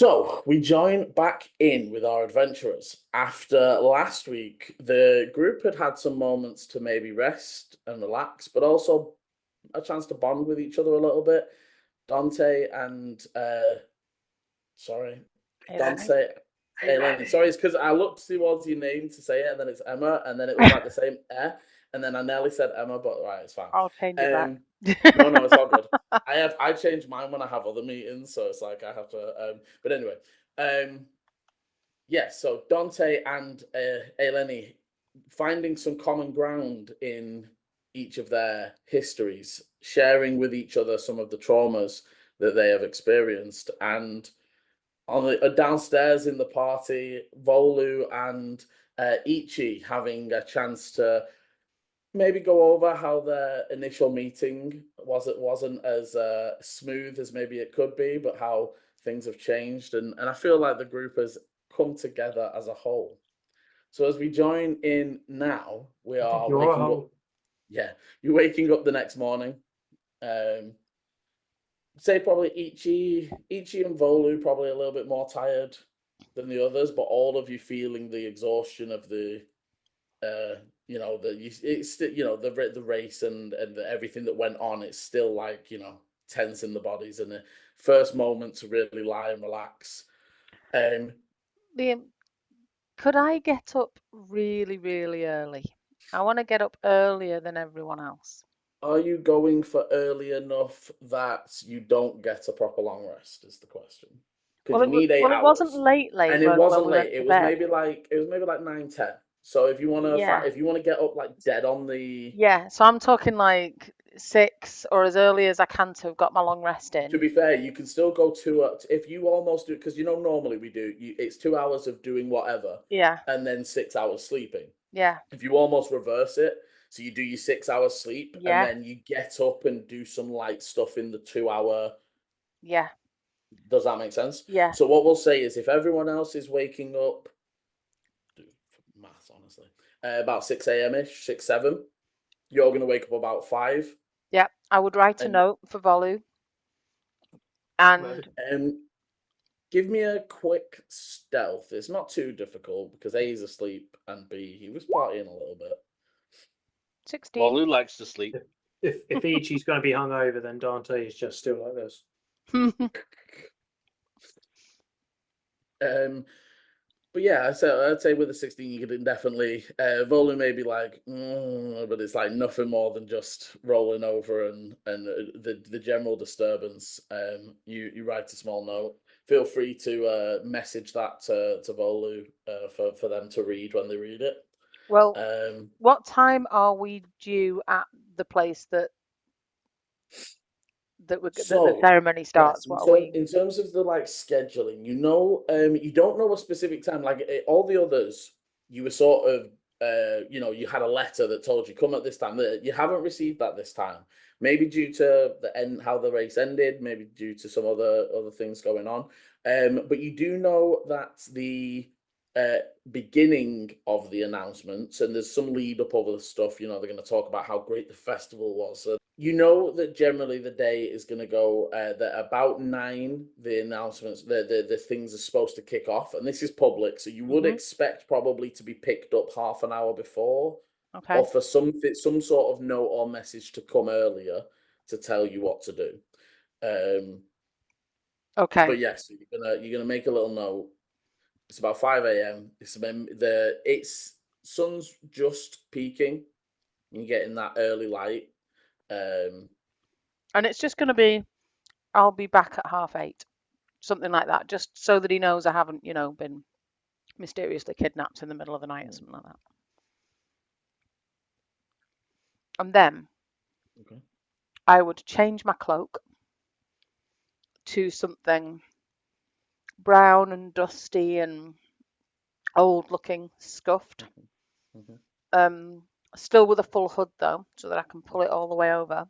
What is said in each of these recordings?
So we join back in with our adventurers. After last week, the group had had some moments to maybe rest and relax, but also a chance to bond with each other a little bit. Dante and sorry, Dante, Aileni. Sorry, it's because I looked towards your name to say it, and then it's Emma, and then it was like the same and then I nearly said Emma, but right, it's fine. I'll change it back. No, it's all good. I change mine when I have other meetings, so it's like I have to. But anyway, yeah. So Dante and Aileni finding some common ground in each of their histories, sharing with each other some of the traumas that they have experienced, and on downstairs in the party, Volu and Ichi having a chance to maybe go over how their initial meeting wasn't as smooth as maybe it could be, but how things have changed, and I feel like the group has come together as a whole. So as we join in now, we are waking up. Yeah, you're waking up the next morning. Say probably Ichi and Volu probably a little bit more tired than the others, but all of you feeling the exhaustion of the it's the race and everything that went on. It's still like tense in the bodies, and the first moment to really lie and relax. Liam, could I get up really, really early? I want to get up earlier than everyone else. Are you going for early enough that you don't get a proper long rest? Is the question. Because you need 8 it wasn't hours, late and it when wasn't we late. went to bed. It was maybe like 9-10. So if you want to Yeah. if you want to get up like dead on the. Yeah, so I'm talking like 6 or as early as I can to have got my long rest To in. be fair, you can still go if you almost do, because normally we do. It's 2 hours of doing whatever, Yeah, and then 6 hours sleeping. yeah, If you almost reverse it, so you do your 6 hours sleep, and yeah, then you get up and do some light stuff in the 2 hour. yeah, Does that make sense? yeah. So what we'll say is, if everyone else is waking up, do maths honestly, about 6 a.m. ish, 6-7, you're gonna wake up about 5, Yeah, I would write a and note for Volu and give me a quick stealth. It's not too difficult because A is asleep and B, he was partying a little bit. 16. Volu likes to sleep. If Ichi's going to be hungover, then Dante is just still like this. But yeah, I'd say with a 16, you could definitely Volu maybe like, but it's like nothing more than just rolling over and the general disturbance. You write a small note. Feel free to message that to Volu for them to read when they read it. Well, what time are we due at the place that the ceremony starts? Yes, in terms of the like scheduling, you don't know a specific time. Like all the others, you were sort of, you had a letter that told you come at this time. That you haven't received that this time. Maybe due to the end, how the race ended. Maybe due to some other things going on. But you do know that the beginning of the announcements, and there's some lead up over the stuff. They're going to talk about how great the festival was. So you know that generally the day is going to go that about 9 the announcements the things are supposed to kick off, and this is public, so you would expect probably to be picked up half an hour before, or for some sort of note or message to come earlier to tell you what to do. But yes, you're gonna make a little note. It's about 5 a.m. It's sun's just peaking. You're getting that early light. And it's just going to be, I'll be back at 8:30, something like that, just so that he knows I haven't, been mysteriously kidnapped in the middle of the night or something like that. And then I would change my cloak to something brown and dusty and old looking, scuffed. Still with a full hood though, so that I can pull it all the way over.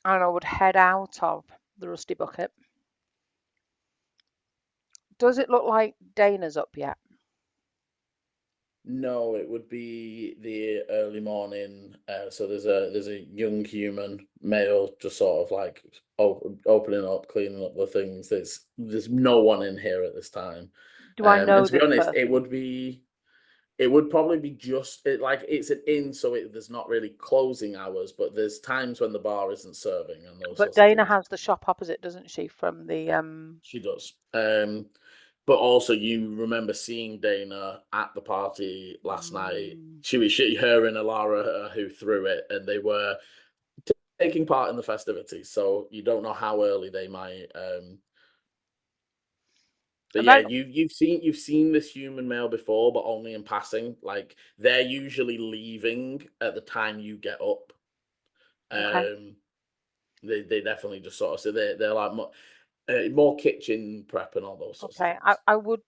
And I would head out of the Rusty Bucket. Does it look like Dana's up yet? No, it would be the early morning. So there's a young human male just sort of like opening up, cleaning up the things. There's no one in here at this time. Do I know And to be this honest, person? it would probably be just like it's an inn, so there's not really closing hours, but there's times when the bar isn't serving and those But sorts of Dana things. has the shop opposite, doesn't she? From the She does. But also you remember seeing Dana at the party last night. Her and Alara who threw it, and they were taking part in the festivities. So you don't know how early they might. But and yeah, then you've seen this human male before, but only in passing. Like they're usually leaving at the time you get up. okay, They definitely just sort of so they're like more kitchen prep and all those sorts of okay. things.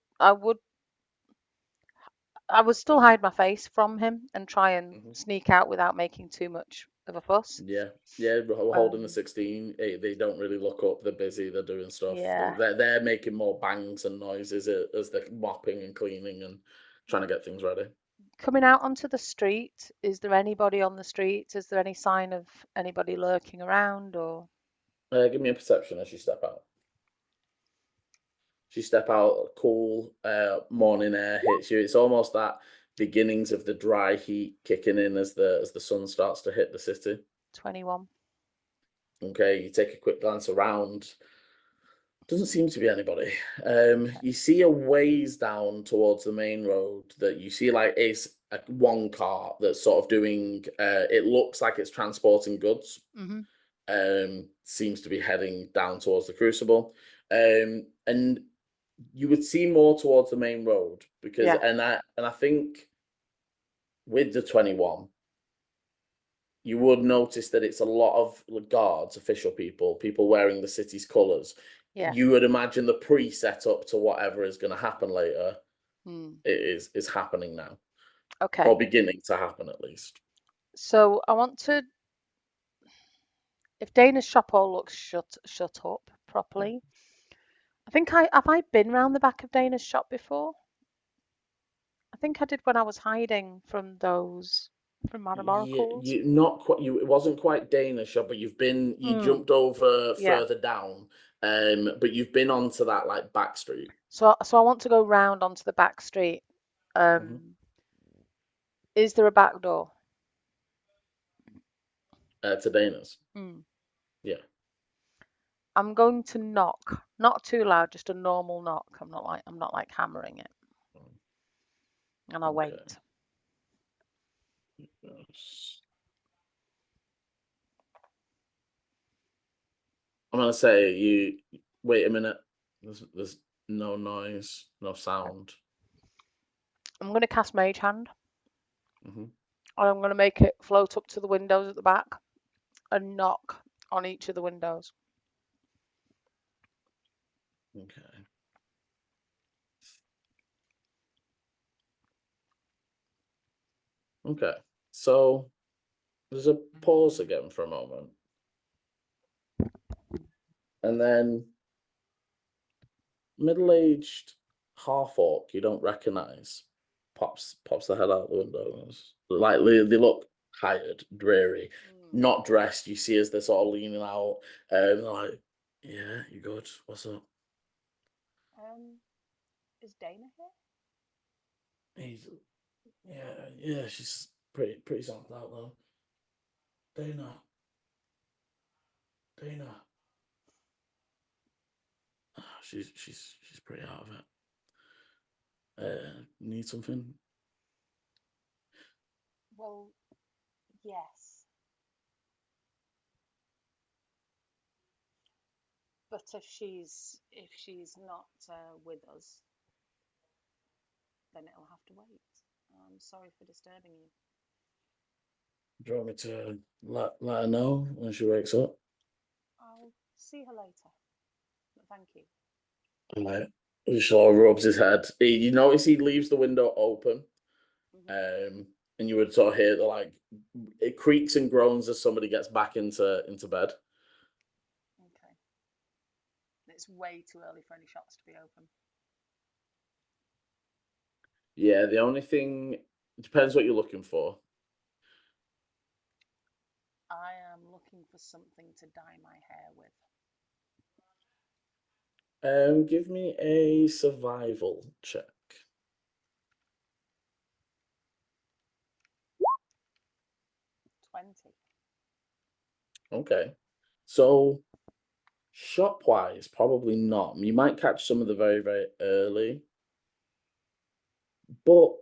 I would still hide my face from him and try and Mhm. sneak out without making too much of a fuss. Yeah, yeah. We're holding the Um, 16. They don't really look up. They're busy. They're doing stuff. yeah. They're making more bangs and noises as they're mopping and cleaning and trying to get things ready. Coming out onto the street, is there anybody on the street? Is there any sign of anybody lurking around or? Give me a perception as you step out. As you step out, cool morning air hits you. It's almost that beginnings of the dry heat kicking in as the sun starts to hit the city. 21. Okay, you take a quick glance around. Doesn't seem to be anybody. Okay. You see a ways down towards the main road that you see like is one car that's sort of doing. It looks like it's transporting goods. Mm-hmm. Seems to be heading down towards the Crucible. And you would see more towards the main road because Yeah. I think with the 21 you would notice that it's a lot of guards, official people wearing the city's colours. Yeah. You would imagine the pre-set up to whatever is going to happen later is happening now, Okay. or beginning to happen at least. So I want to. If Dana's shop all looks shut up properly, I think I been round the back of Dana's shop before. I think I did when I was hiding from Madame Oracle's. You not quite. It wasn't quite Danish, but you jumped over Yeah. further down, but you've been onto that like back street. So I want to go round onto the back street. Is there a back door? To Dana's. Hmm. Yeah. I'm going to knock, not too loud, just a normal knock. I'm not like hammering it, and I'll Okay. wait. Yes. I'm gonna say you wait a minute. There's no noise, no sound. I'm going to cast Mage Hand, Mm-hmm. and I'm going to make it float up to the windows at the back and knock on each of the windows. Okay. Okay. So there's a pause again for a moment. And then middle-aged half-orc you don't recognize pops the head out the window. Like they look tired, dreary, not dressed. You see as they're sort of leaning out, and they're like, "Yeah, you good? What's up?" Is Dana here? Yeah, she's pretty zonked out though. Dana. She's pretty out of it. Need something? Well, yes. But if she's not with us, then it'll have to wait. I'm sorry for disturbing you. Do you want me to let her know when she wakes up? I'll see her later. But thank you. Right. He sort of rubs his head. You notice he leaves the window open, and you would sort of hear the like it creaks and groans as somebody gets back into bed. Okay. It's way too early for any shops to be open. Yeah, the only thing, it depends what you're looking for. I am looking for something to dye my hair with. Give me a survival check. 20. Okay. So shop-wise, probably not. You might catch some of the very, very early. But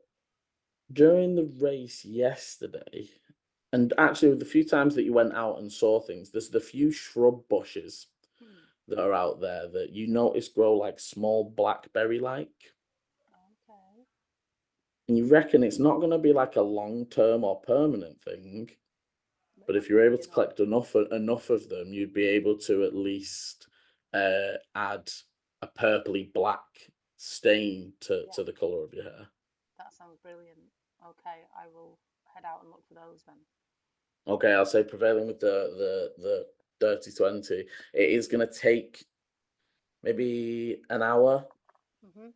during the race yesterday, and actually the few times that you went out and saw things, there's the few shrub bushes that are out there that you notice grow like small blackberry-like. Okay. And you reckon it's not going to be like a long-term or permanent thing, but if you're able to collect enough of them, you'd be able to at least add a purpley black stain to the color of your hair. That sounds brilliant. Okay, I will head out and look for those then. Okay, I'll say prevailing with the dirty 20. It is going to take maybe an hour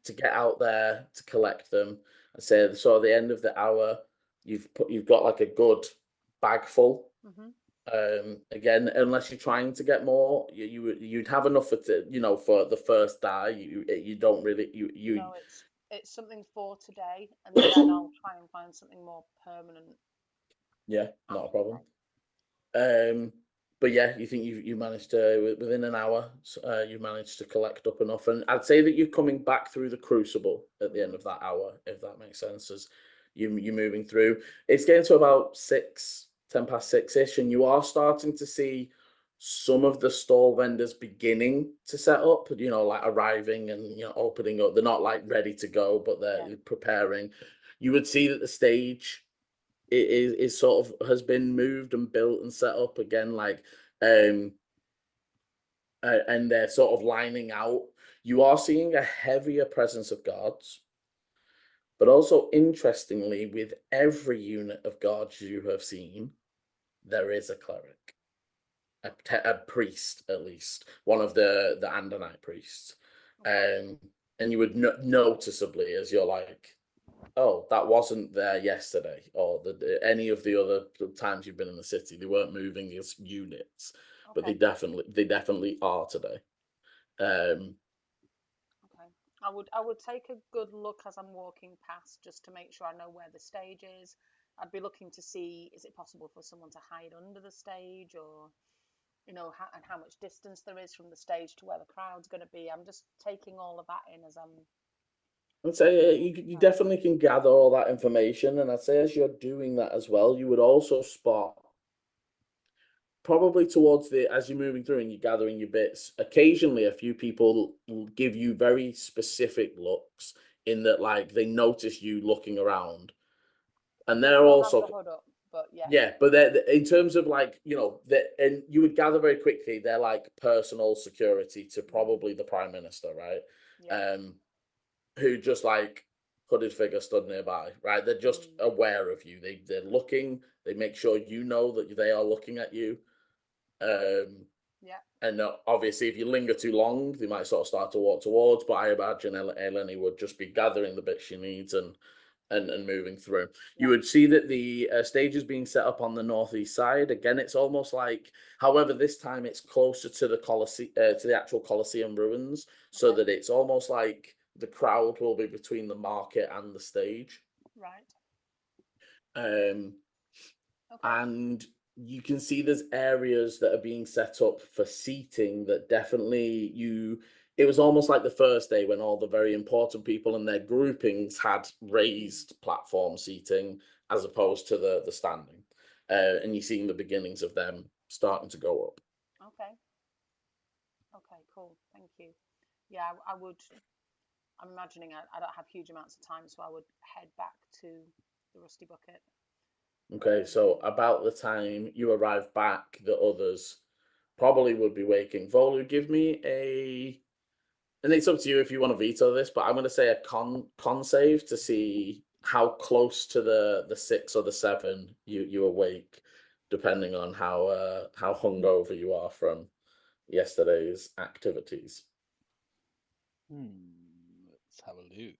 to get out there to collect them. I say so at the end of the hour, you've got like a good bag full. Again, unless you're trying to get more, you'd have enough for for the first dye. You don't really No, it's something for today, and then I'll try and find something more permanent. Yeah, not a problem. But yeah, you think you managed to within an hour, you managed to collect up enough, and I'd say that you're coming back through the crucible at the end of that hour, if that makes sense. As you're moving through, it's getting to about 10 past 6-ish, and you are starting to see some of the stall vendors beginning to set up. Like arriving and opening up. They're not like ready to go, but they're preparing. You would see that the stage is sort of has been moved and built and set up again, like and they're sort of lining out. You are seeing a heavier presence of guards, but also interestingly, with every unit of guards you have seen, there is a cleric, a priest, at least one of the Andonite priests. And you would noticeably, as you're like, oh, that wasn't there yesterday, or any of the other times you've been in the city. They weren't moving as units, but they definitely are today. Okay. I would take a good look as I'm walking past, just to make sure I know where the stage is. I'd be looking to see, is it possible for someone to hide under the stage, or and how much distance there is from the stage to where the crowd's going to be. I'm just taking all of that in as I'm. I'd say you definitely can gather all that information, and I'd say as you're doing that as well, you would also spot probably towards as you're moving through and you're gathering your bits. Occasionally, a few people will give you very specific looks in that, like they notice you looking around, and they're also have the hood up, but but they're in terms of like and you would gather very quickly they're like personal security to probably the Prime Minister, right? Who just like hooded figure stood nearby, right? They're just aware of you. They're looking. They make sure you know that they are looking at you. And obviously, if you linger too long, they might sort of start to walk towards. But I imagine Aileni would just be gathering the bits she needs and moving through. You would see that the stage is being set up on the northeast side. Again, it's almost like, however, this time it's closer to the to the actual Colosseum ruins, so that it's almost like the crowd will be between the market and the stage. Right. And you can see there's areas that are being set up for seating that definitely it was almost like the first day when all the very important people and their groupings had raised platform seating as opposed to the standing. And you're seeing the beginnings of them starting to go up. Okay, cool. Thank you. Yeah, I'm imagining I don't have huge amounts of time, so I would head back to the Rusty Bucket. Okay, so about the time you arrive back, the others probably would be waking. Volu, give me and it's up to you if you want to veto this, but I'm going to say a con save to see how close to the 6 or the 7 you awake, depending on how hungover you are from yesterday's activities. Let's have a look.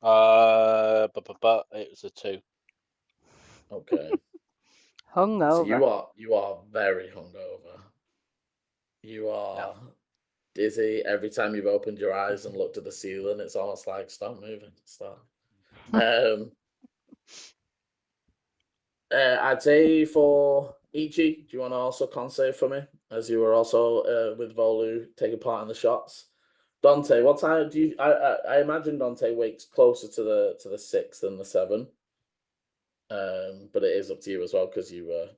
But it was a 2. Okay. So Hungover. you are very hungover. You are dizzy every time you've opened your eyes and looked at the ceiling. It's almost like stop moving, stop. I'd say for Ichi, do you want to also con save for me, as you were also with Volu taking part in the shots? Dante, what time do you? I imagine Dante wakes closer to the 6 than the 7. But it is up to you as well because you were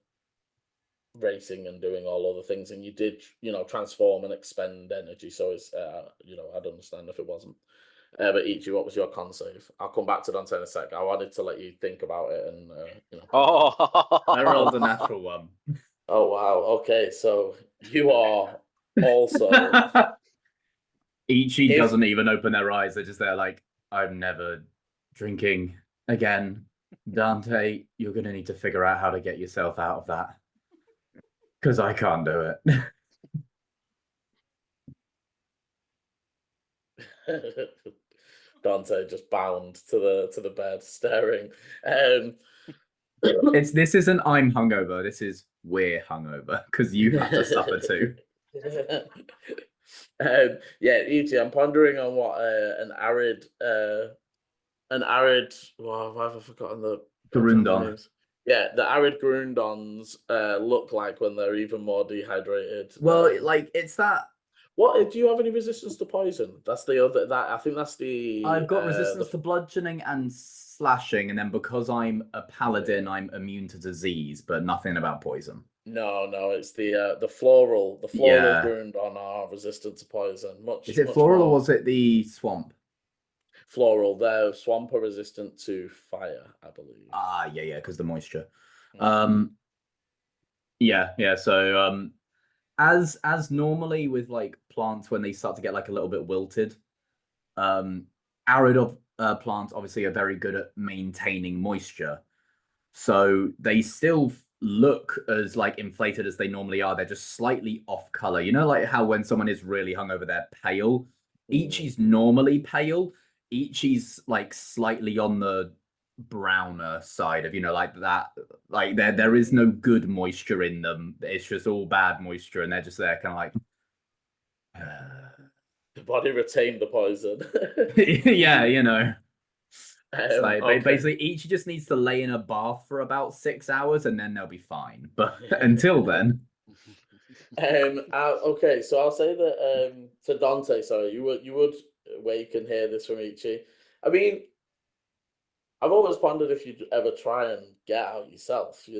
racing and doing all other things, and you did transform and expend energy. So it's I'd understand if it wasn't. But Ichi, what was your con save? I'll come back to Dante in a sec. I wanted to let you think about it and I rolled a natural 1. Oh wow. Okay, so you are also Ichi doesn't even open their eyes. They're just there like, I'm never drinking again. Dante, you're going to need to figure out how to get yourself out of that. Because I can't do it. Dante just bound to the bed, staring. This isn't I'm hungover. This is we're hungover because you have to suffer too. Yeah, Ichi, I'm pondering on what an arid. Well, why have I forgotten the Garundon. names? Yeah, the arid Grundons look like when they're even more dehydrated. Well, it's that. What do you have any resistance to poison? That's the other. I think that's the. I've got resistance to bludgeoning and slashing, and then because I'm a paladin, I'm immune to disease, but nothing about poison. No, it's the floral. The floral Grundon are resistant to poison. Is it floral or was it the swamp? Floral. Their swamp are resistant to fire, I believe. Yeah, because the moisture. Mm-hmm. So as normally with like plants when they start to get like a little bit wilted, arid plants obviously are very good at maintaining moisture, so they still look as like inflated as they normally are. They're just slightly off color, like how when someone is really hungover they're pale. Ichi's normally pale. Ichi's like slightly on the browner side of like that, like there is no good moisture in them. It's just all bad moisture, and they're just there kind of like the body retained the poison. yeah, it's like okay. basically Ichi just needs to lay in a bath for about 6 hours and then they'll be fine, but until then. Okay, so I'll say that to Dante, sorry, you would wake and hear this from Ichi. I mean, I've always pondered if you'd ever try and get out yourself. I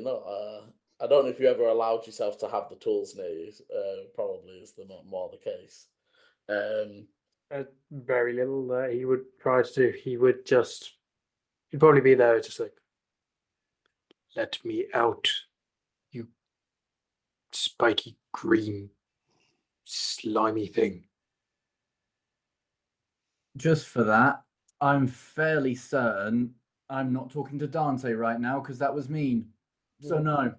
don't know if you ever allowed yourself to have the tools near you. Probably is the more the case. Very little that he would try to do. He'd probably be there just like, let me out, you spiky green slimy thing. Just for that, I'm fairly certain I'm not talking to Dante right now because that was mean. So no.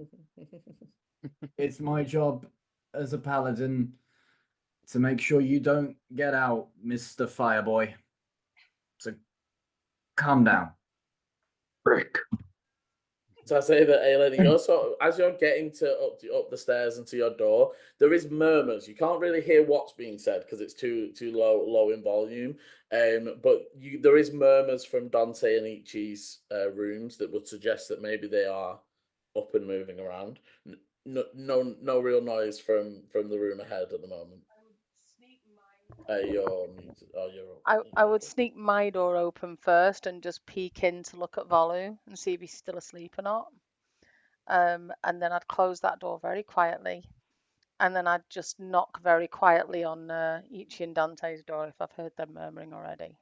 It's my job as a paladin to make sure you don't get out, Mr. Fireboy. So calm down. Brick. So I say that, Aileni, as you're getting up the stairs and to your door, there is murmurs. You can't really hear what's being said because it's too low in volume. But there is murmurs from Dante and Ichi's rooms that would suggest that maybe they are up and moving around. No real noise from the room ahead at the moment. You're muted. I would sneak my door open first and just peek in to look at Volu and see if he's still asleep or not. And then I'd close that door very quietly, and then I'd just knock very quietly on Ichi and Dante's door if I've heard them murmuring already.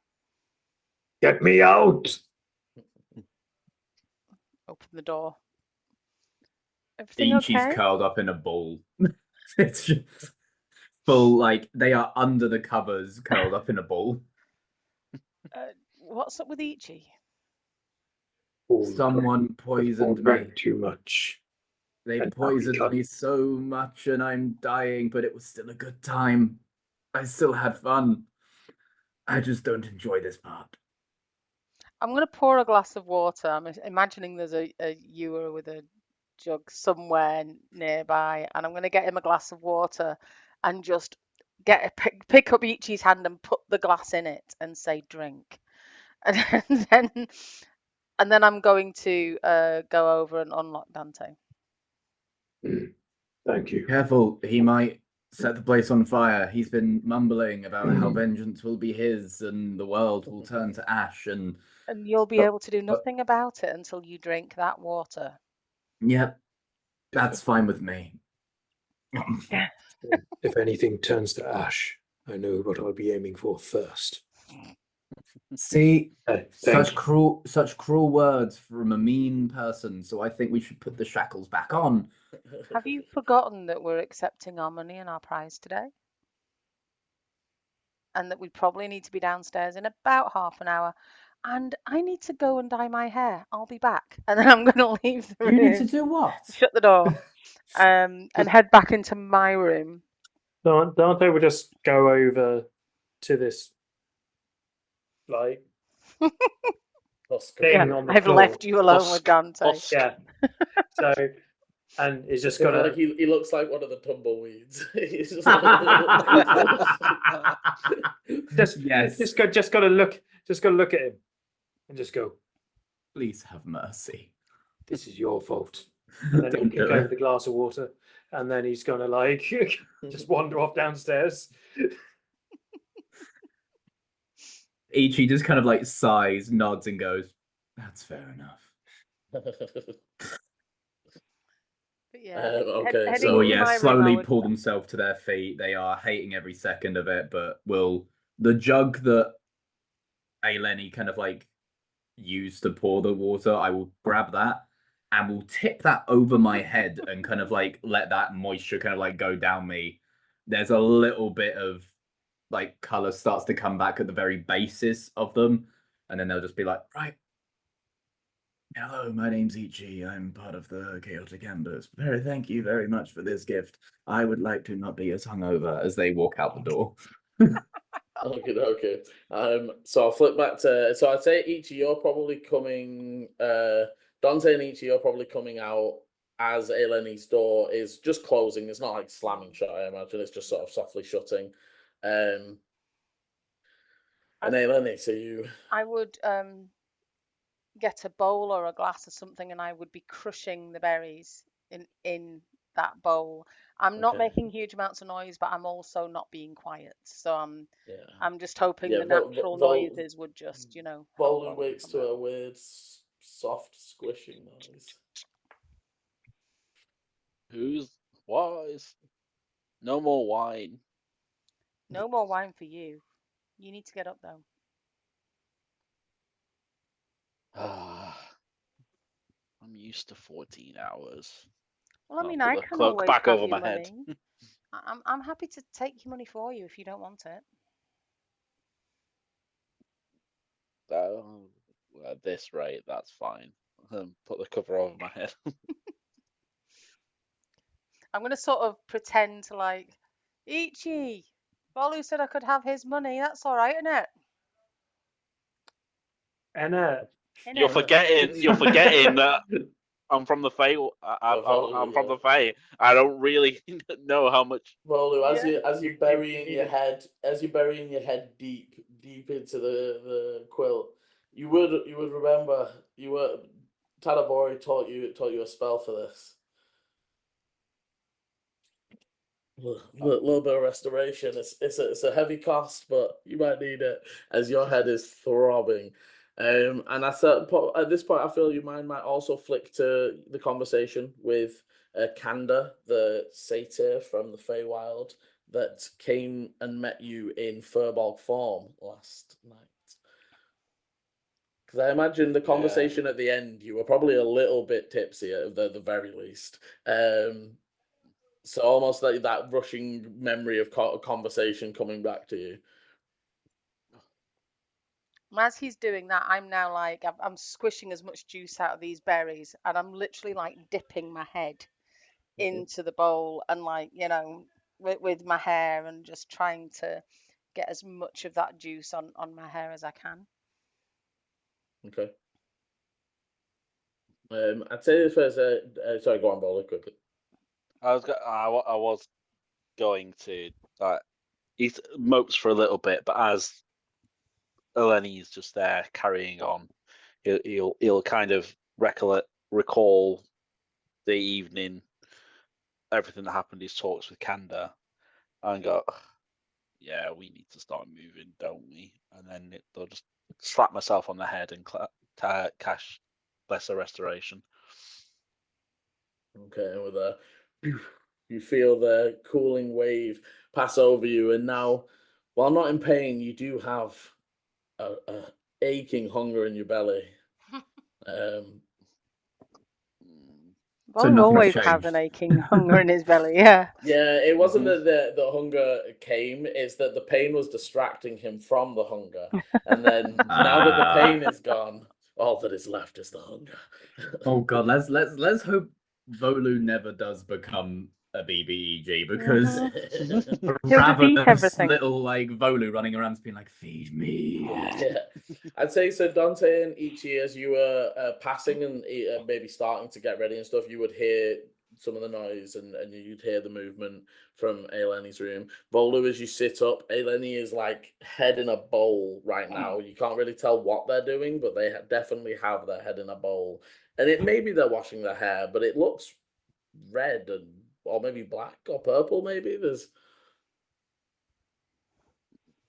Get me out! Open the door. Everything Ichi's okay? curled up in a ball. It's just full, like they are under the covers, curled up in a ball. What's up with Ichi? Someone poisoned me. Too much. They poisoned me so much and I'm dying, but it was still a good time. I still had fun. I just don't enjoy this part. I'm going to pour a glass of water. I'm imagining there's a ewer with a jug somewhere nearby, and I'm going to get him a glass of water and just pick up Ichi's hand and put the glass in it and say drink. And then I'm going to go over and unlock Dante. Thank you. Careful, he might set the place on fire. He's been mumbling about how vengeance will be his and the world will turn to ash and you'll be able to do nothing about it until you drink that water. Yep, that's fine with me. If anything turns to ash, I know what I'll be aiming for first. See, Thank you. such cruel words from a mean person. So I think we should put the shackles back on. Have you forgotten that we're accepting our money and our prize today? And that we probably need to be downstairs in about half an hour. And I need to go and dye my hair. I'll be back. And then I'm going to leave the room. You need to do what? Shut the door. And head back into my room. Dante will just go over to this, like, thing on the I've floor. left you alone with Dante. Yeah. So, and he's just It's got like he looks like one of the tumbleweeds. He's just just got to look at him and just go, please have mercy. this is your fault. And then he'll Don't kick do over it. the glass of water, and then he's gonna like just wander off downstairs. Ichi just kind of like sighs, nods, and goes, "That's fair enough." But yeah, okay, heading So to yeah, my room, I slowly would- pull themselves to their feet. They are hating every second of it, but the jug that Aileni kind of like used to pour the water, I will grab that and will tip that over my head and kind of like let that moisture kind of like go down me. There's a little bit of like color starts to come back at the very basis of them, and then they'll just be like, right. Hello, my name's Ichi. I'm part of the Chaotic Embers. Thank you very much for this gift. I would like to not be as hungover as they walk out the door. Okay. So I'll flip back to. So I'd say Ichi, you're probably coming. Dante and Ichi, you're probably coming out as Aileni's door is just closing. It's not like slamming shut. I imagine it's just sort of softly shutting. And Aileni, so you. I would get a bowl or a glass or something, and I would be crushing the berries in that bowl. I'm not making huge amounts of noise, but I'm also not being quiet. So I'm just hoping the natural noises would just, Bowling wakes to a weird, soft squishing noise. What is? No more wine. No more wine for you. You need to get up though. I'm used to 14 hours. Well, I mean, I'll I put the can cloak always back have over your my head. money. I'm happy to take your money for you if you don't want it. At this rate, that's fine. Put the cover over my head. I'm going to sort of pretend to like, Ichi, Bolu said I could have his money. That's all right, isn't it? And You're forgetting that I'm from the Fae. I'm from the Fae. I don't really know how much. Rolu, as you burying your head deep into the quilt, you would remember Tadabori taught you a spell for this. A little bit of restoration. It's a heavy cost, but you might need it as your head is throbbing. And at this point, I feel your mind might also flick to the conversation with Kanda, the satyr from the Feywild that came and met you in Furbolg form last night. Because I imagine the conversation at the end, you were probably a little bit tipsy at the very least. So almost like that rushing memory of conversation coming back to you. As he's doing that, I'm now like, I'm squishing as much juice out of these berries, and I'm literally like dipping my head into the bowl and like, with my hair and just trying to get as much of that juice on my hair as I can. Okay. I'd say this first. Sorry, go on, Bowler, quickly. I was going to he mopes for a little bit, but as Aileni is just there carrying on, he'll kind of recall the evening, everything that happened, his talks with Kanda, and go, yeah, we need to start moving, don't we? And then they'll just slap myself on the head and cash lesser restoration. Okay, with a you feel the cooling wave pass over you, and now, while not in pain, you do have a aching hunger in your belly. So Volu nothing's always has changed. an aching hunger in his belly. Yeah. Yeah, it wasn't that the hunger came; it's that the pain was distracting him from the hunger, and then now that the pain is gone, all that is left is the hunger. Oh God, let's hope Volu never does become a BBEG, because He'll just eat ravenous everything. little like Volu running around being like, feed me. Yeah, I'd say so. Dante and Ichi, as you were passing and maybe starting to get ready and stuff, you would hear some of the noise and you'd hear the movement from Aileni's room. Volu, as you sit up, Aileni is like head in a bowl right now. You can't really tell what they're doing, but they definitely have their head in a bowl. And it maybe they're washing their hair, but it looks red or maybe black or purple. Maybe there's.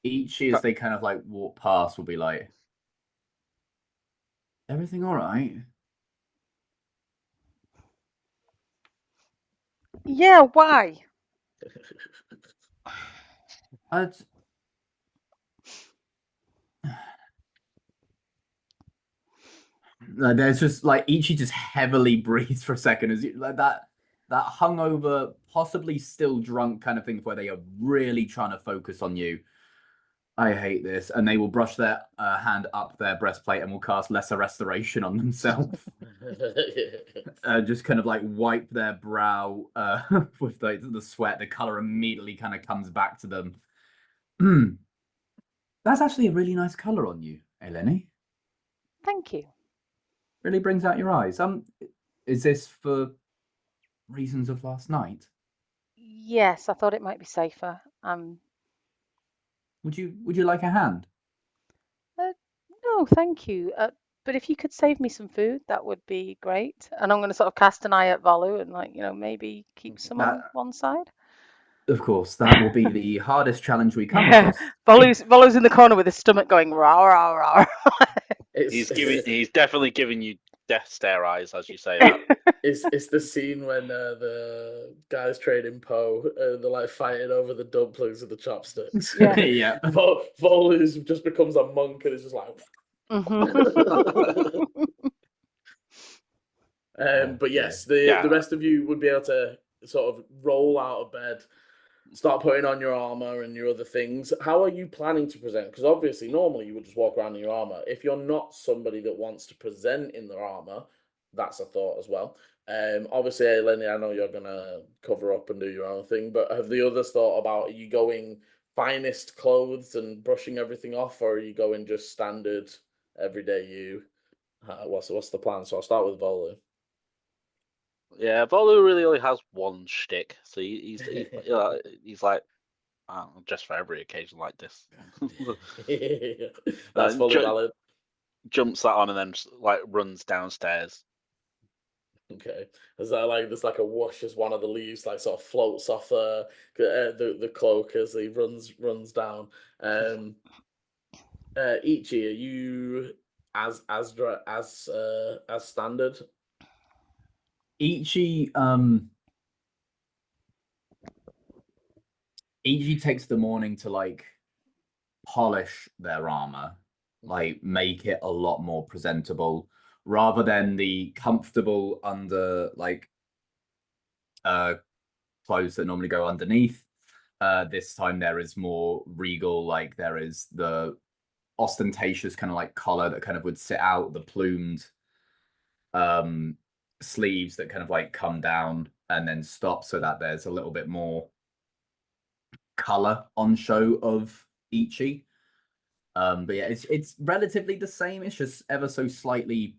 Each as they kind of like walk past will be like, everything all right? Yeah, why? There's just like Ichi just heavily breathes for a second as like that hungover, possibly still drunk kind of thing where they are really trying to focus on you. I hate this, and they will brush their hand up their breastplate and will cast lesser restoration on themselves. Just kind of like wipe their brow with the sweat. The color immediately kind of comes back to them. That's actually a really nice color on you, Aileni. Thank you. Really brings out your eyes. Is this for reasons of last night? Yes, I thought it might be safer. Would you like a hand? No, thank you. But if you could save me some food, that would be great. And I'm going to sort of cast an eye at Volu and maybe keep some on one side. Of course, that will be the hardest challenge we come across. Volu's in the corner with his stomach going rah rah rah. He's definitely giving you death stare eyes as you say that. It's the scene when the guys trading Poe, they're like fighting over the dumplings and the chopsticks. Yeah. Yeah. Volu just becomes a monk and is just like. But yes, the rest of you would be able to sort of roll out of bed, start putting on your armor and your other things. How are you planning to present? Because obviously, normally you would just walk around in your armor. If you're not somebody that wants to present in their armor, that's a thought as well. Obviously, Aileni, I know you're gonna cover up and do your own thing, but have the others thought about, are you going finest clothes and brushing everything off, or are you going just standard everyday you? What's the plan? So I'll start with Volu. Yeah, Volu really only has one shtick, so he's like, just for every occasion like this. That's fully valid. Jumps that on and then like runs downstairs. Okay, there's like a whoosh as one of the leaves like sort of floats off the cloak as he runs down. Ichi, are you as standard? Ichi takes the morning to like polish their armor, like make it a lot more presentable, rather than the comfortable under like clothes that normally go underneath. This time there is more regal, like there is the ostentatious kind of like collar that kind of would sit out, the plumed sleeves that kind of like come down and then stop, so that there's a little bit more color on show of Ichi. But yeah, it's relatively the same. It's just ever so slightly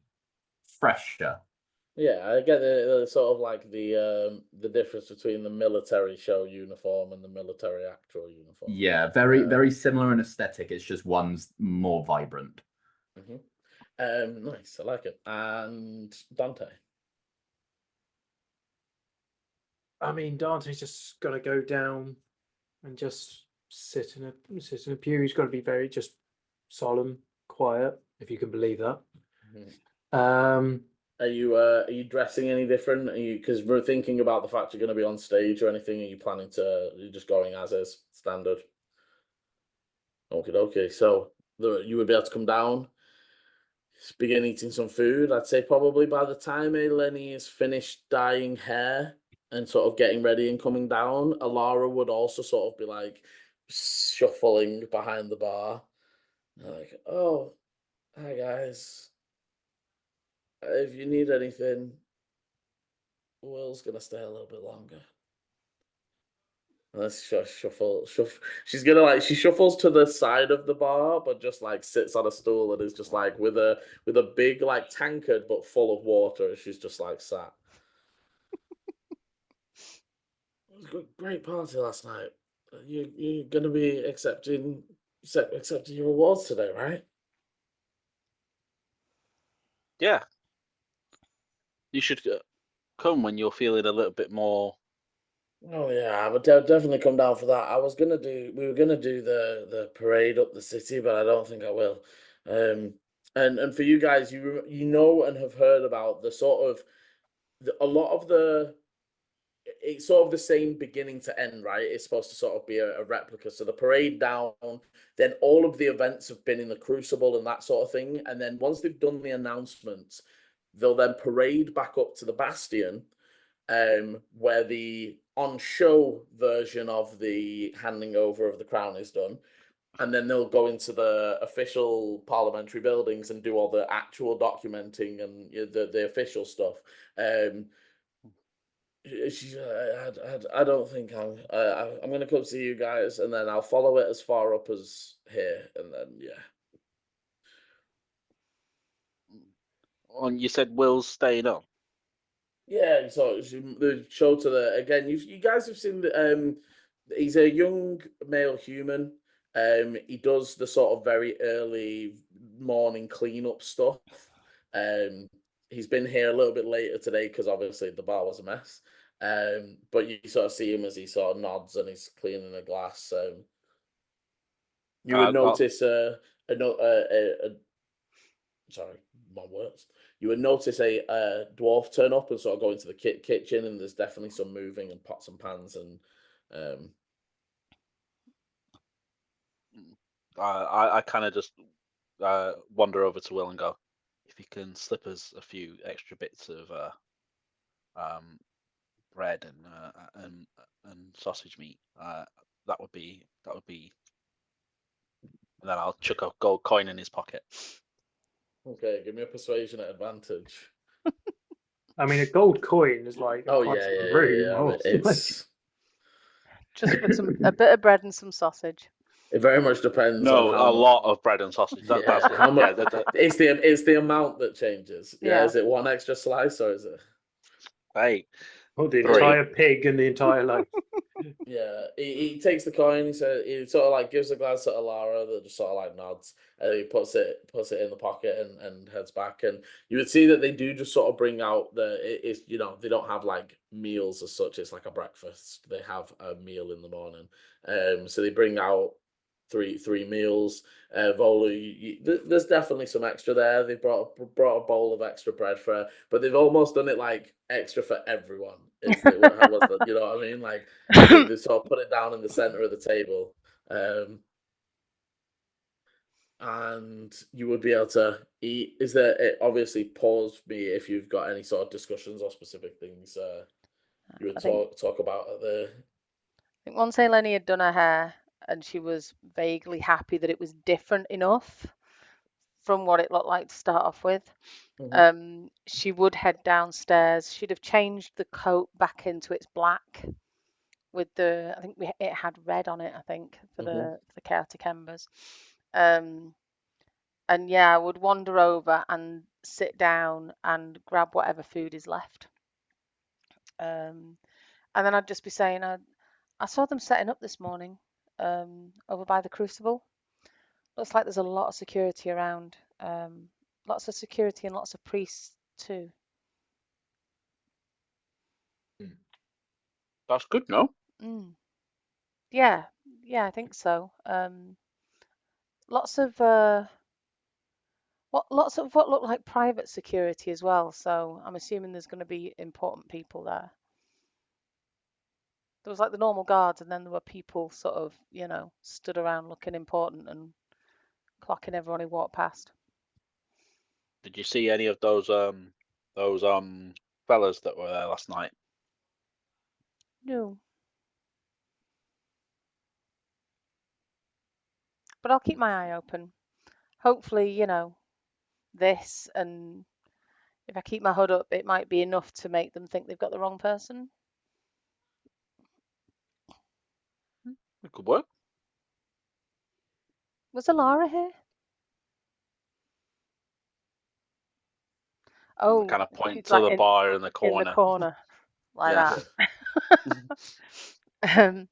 fresher. Yeah, I get the sort of like the difference between the military show uniform and the military actual uniform. Yeah, very similar in aesthetic. It's just one's more vibrant. Nice, I like it. And Dante. I mean, Dante's just got to go down and just sit in a pew. He's got to be very just solemn, quiet, if you can believe that. Are you dressing any different? Are you, because we're thinking about the fact you're going to be on stage or anything? Are you planning to? Are you just going as is standard? Okay. So you would be able to come down, begin eating some food. I'd say probably by the time Aileni is finished dyeing hair and sort of getting ready and coming down, Alara would also sort of be like shuffling behind the bar, like, "Oh, hi guys. If you need anything, Will's gonna stay a little bit longer." Let's shuffle. She's gonna she shuffles to the side of the bar, but just like sits on a stool and is just like with a big like tankard but full of water. She's just like sat. It was a great party last night. You're gonna be accepting your rewards today, right? Yeah. You should come when you're feeling a little bit more. Oh yeah, I would definitely come down for that. We were gonna do the parade up the city, but I don't think I will. And for you guys, you know and have heard about the sort of a lot of it's sort of the same beginning to end, right? It's supposed to sort of be a replica. So the parade down, then all of the events have been in the Crucible and that sort of thing, and then once they've done the announcements, they'll then parade back up to the Bastion, where the on-show version of the handing over of the crown is done, and then they'll go into the official parliamentary buildings and do all the actual documenting and the official stuff. I don't think I'm going to come see you guys, and then I'll follow it as far up as here, and then You said Will's staying on. Yeah, so the show to the again. You guys have seen that. He's a young male human. He does the sort of very early morning cleanup stuff. He's been here a little bit later today because obviously the bar was a mess. But you sort of see him as he sort of nods and he's cleaning a glass. You would notice sorry, my words. You would notice a dwarf turn up and sort of go into the kitchen, and there's definitely some moving and pots and pans and. I kind of just wander over to Will and go, if you can slip us a few extra bits of bread and sausage meat, that would be. And then I'll chuck a gold coin in his pocket. Okay, give me a persuasion at advantage. I mean, a gold coin is like Oh quite yeah. a room. I mean, it's Just for a bit of bread and some sausage. it very much depends. No, on how a lot of bread and sausage. That's how much. Yeah, It's the amount that changes. Yeah. Is it one extra slice or is it? Hey. Or the Three. entire pig and the entire loaf. Yeah, he takes the coin. He sort of like gives a glance at Alara that just sort of like nods, and he puts it in the pocket and heads back. And you would see that they do just sort of bring out it's they don't have like meals as such. It's like a breakfast. They have a meal in the morning. So they bring out three meals. Volu, there's definitely some extra there. They brought a bowl of extra bread for her, but they've almost done it like extra for everyone. You know what I mean? Like they sort of put it down in the center of the table, and you would be able to eat. Is there? Obviously, pause me if you've got any sort of discussions or specific things you would talk about at the. I think once Aileni had done her hair and she was vaguely happy that it was different enough from what it looked like to start off with, she would head downstairs. She'd have changed the coat back into its black with it had red on it, I think, for the chaotic embers. And yeah, I would wander over and sit down and grab whatever food is left. And then I'd just be saying, I saw them setting up this morning over by the Crucible. Looks like there's a lot of security around. Lots of security and lots of priests too. That's good, no? Yeah, I think so. Lots of what look like private security as well. So I'm assuming there's going to be important people there. There was like the normal guards, and then there were people sort of, stood around looking important and clocking everyone who walked past. Did you see any of those fellas that were there last night? No. But I'll keep my eye open. Hopefully, this, and if I keep my hood up, it might be enough to make them think they've got the wrong person. It could work. Was Alara here? Oh, Kind of point she's to like the bar in the corner. In the corner, like Yeah. that.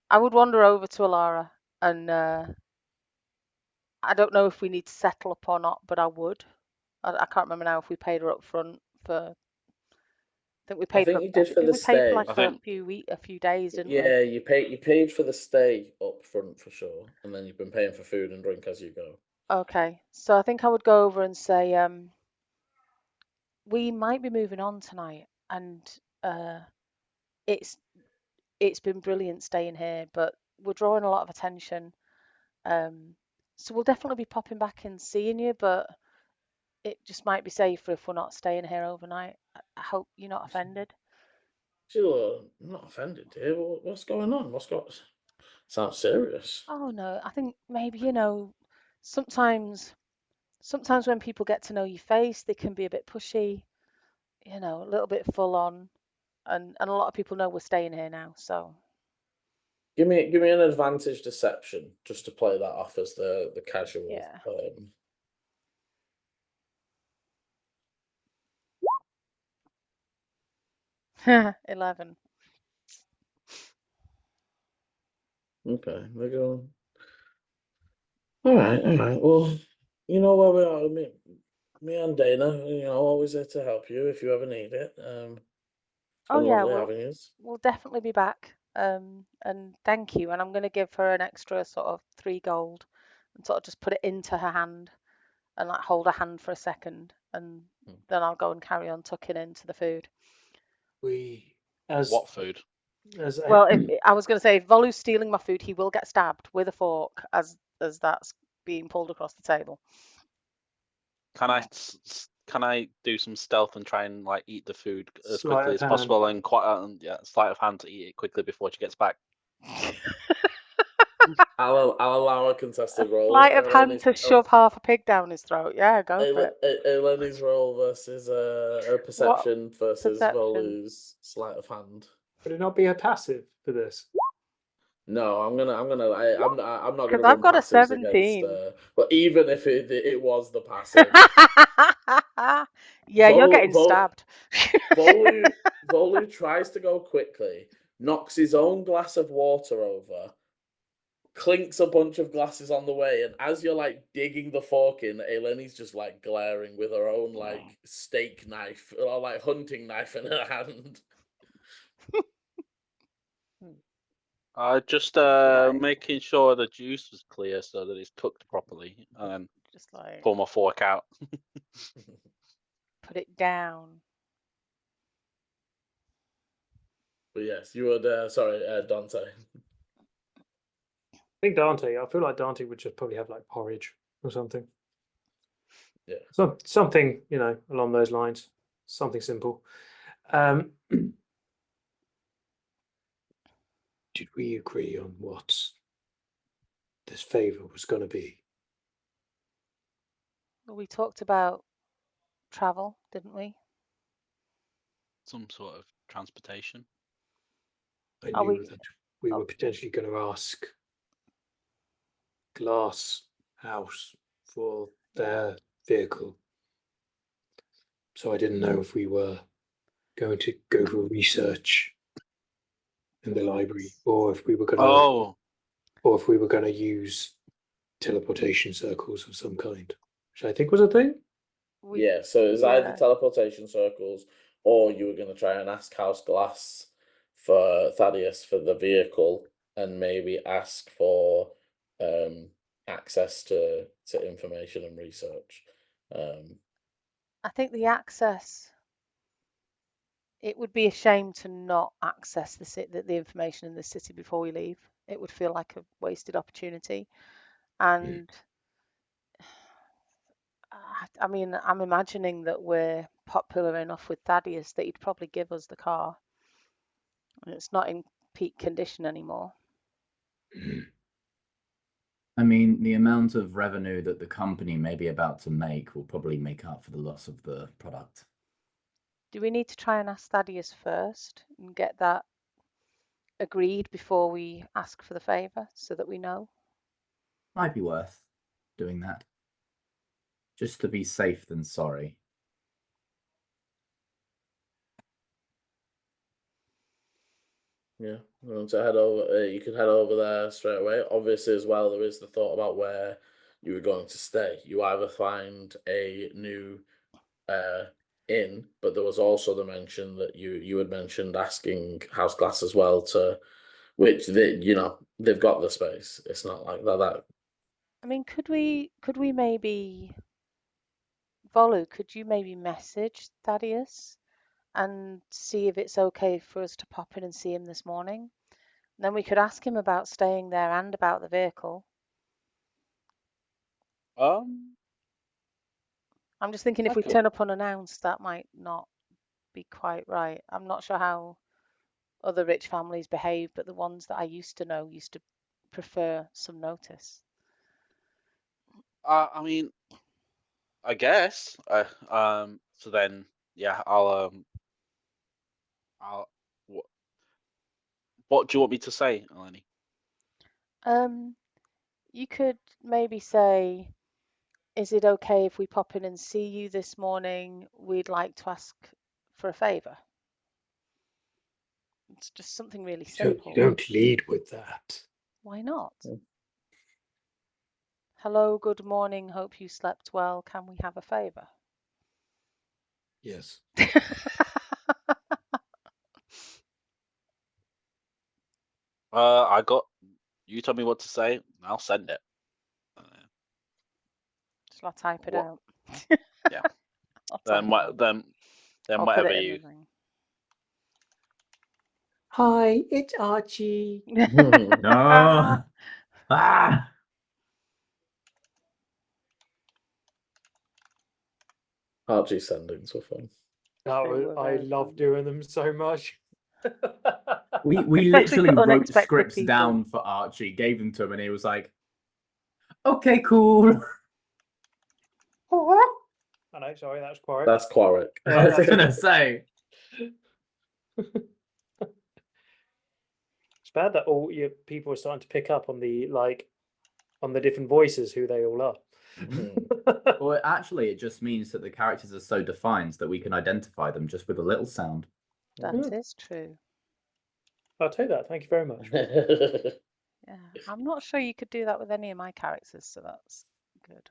I would wander over to Alara, and I don't know if we need to settle up or not, but I would. I can't remember now if we paid her up front for. I think we paid think for. you did for the we pay for stay. like I a think- few days, didn't we? Yeah, you paid for the stay up front for sure, and then you've been paying for food and drink as you go. Okay, so I think I would go over and say, we might be moving on tonight, and it's been brilliant staying here, but we're drawing a lot of attention. So we'll definitely be popping back and seeing you, but it just might be safer if we're not staying here overnight. I hope you're not offended. Sure, I'm not offended, dear. What's going on? Sounds serious. Oh no, I think maybe, sometimes when people get to know your face, they can be a bit pushy, a little bit full on, and a lot of people know we're staying here now, so. Give me an advantage deception just to play that off as the casual. Yeah. 11. Okay, we go. All right. Well, you know where we are. Me and Dana, always there to help you if you ever need it. It's Oh been yeah, lovely having you. we'll definitely be back. And thank you. And I'm going to give her an extra sort of 3 gold and sort of just put it into her hand and like hold her hand for a second, and then I'll go and carry on tucking into the food. What food? Well, I was going to say, if Volu's stealing my food, he will get stabbed with a fork as that's being pulled across the table. Can I do some stealth and try and like eat the food as Sleight quickly of as possible and sleight of hand to eat it quickly before she gets back? I'll allow a contested roll. Sleight of hand to shove half a pig down his throat. Yeah, go for it. Aileni's roll versus a perception versus perception? Volu's sleight of hand. Would it not be a passive for this? No, I'm not gonna. Because I've got a passives 17. Against, but even if it was the passive, yeah, you're getting stabbed. Volu tries to go quickly, knocks his own glass of water over, clinks a bunch of glasses on the way, and as you're like digging the fork in, Aileni's just like glaring with her own like steak knife or like hunting knife in her hand. Just making sure the juice was clear so that it's cooked properly, and then just like pull my fork out. Put it down. But yes, you would. Dante. I think Dante. I feel like Dante would just probably have like porridge or something. Yeah. Something along those lines. Something simple. Did we agree on what this favor was going to be? Well, we talked about travel, didn't we? Some sort of transportation. I knew that we were potentially going to ask glass house for their vehicle. So I didn't know if we were going to go for research in the library, or if we were going to use teleportation circles of some kind, which I think was a thing. Yeah, so it's either teleportation circles, or you were going to try and ask House Glass for Thaddeus for the vehicle, and maybe ask for access to information and research. I think the access. It would be a shame to not access the information in the city before we leave. It would feel like a wasted opportunity. And I mean, I'm imagining that we're popular enough with Thaddeus that he'd probably give us the car. And it's not in peak condition anymore. I mean, the amount of revenue that the company may be about to make will probably make up for the loss of the product. Do we need to try and ask Thaddeus first and get that agreed before we ask for the favour so that we know? Might be worth doing that. Just to be safe than sorry. Yeah, you want to head over. You could head over there straight away. Obviously, as well, there is the thought about where you were going to stay. You either find a new inn, but there was also the mention that you had mentioned asking House Glass as well to, which they've got the space. It's not like that. I mean, could we maybe, Volu, could you maybe message Thaddeus and see if it's okay for us to pop in and see him this morning? And then we could ask him about staying there and about the vehicle. I'm just thinking if we turn up unannounced, that might not be quite right. I'm not sure how other rich families behave, but the ones that I used to know used to prefer some notice. I mean, I guess. So then, yeah, I'll. What do you want me to say, Aileni? You could maybe say, is it okay if we pop in and see you this morning? We'd like to ask for a favour. It's just something really simple. You don't lead with that. Why not? Hello, good morning. Hope you slept well. Can we have a favour? Yes. You tell me what to say, and I'll send it. Shall I type it out? Yeah. Then I'll whatever put it in you. the thing. Hi, it's Archie. No. Ah. Archie sendings were fun. I love doing them so much. We Especially literally for wrote unexpected scripts people. down for Archie, gave them to him, and he was like, "Okay, cool." Oh no, sorry, that's Quarrick. That's Quarrick. I was gonna say. It's bad that all your people are starting to pick up on the different voices, who they all are. Well, actually, it just means that the characters are so defined that we can identify them just with a little sound. That is true. I'll take that. Thank you very much. Yeah, I'm not sure you could do that with any of my characters, so that's good. 1,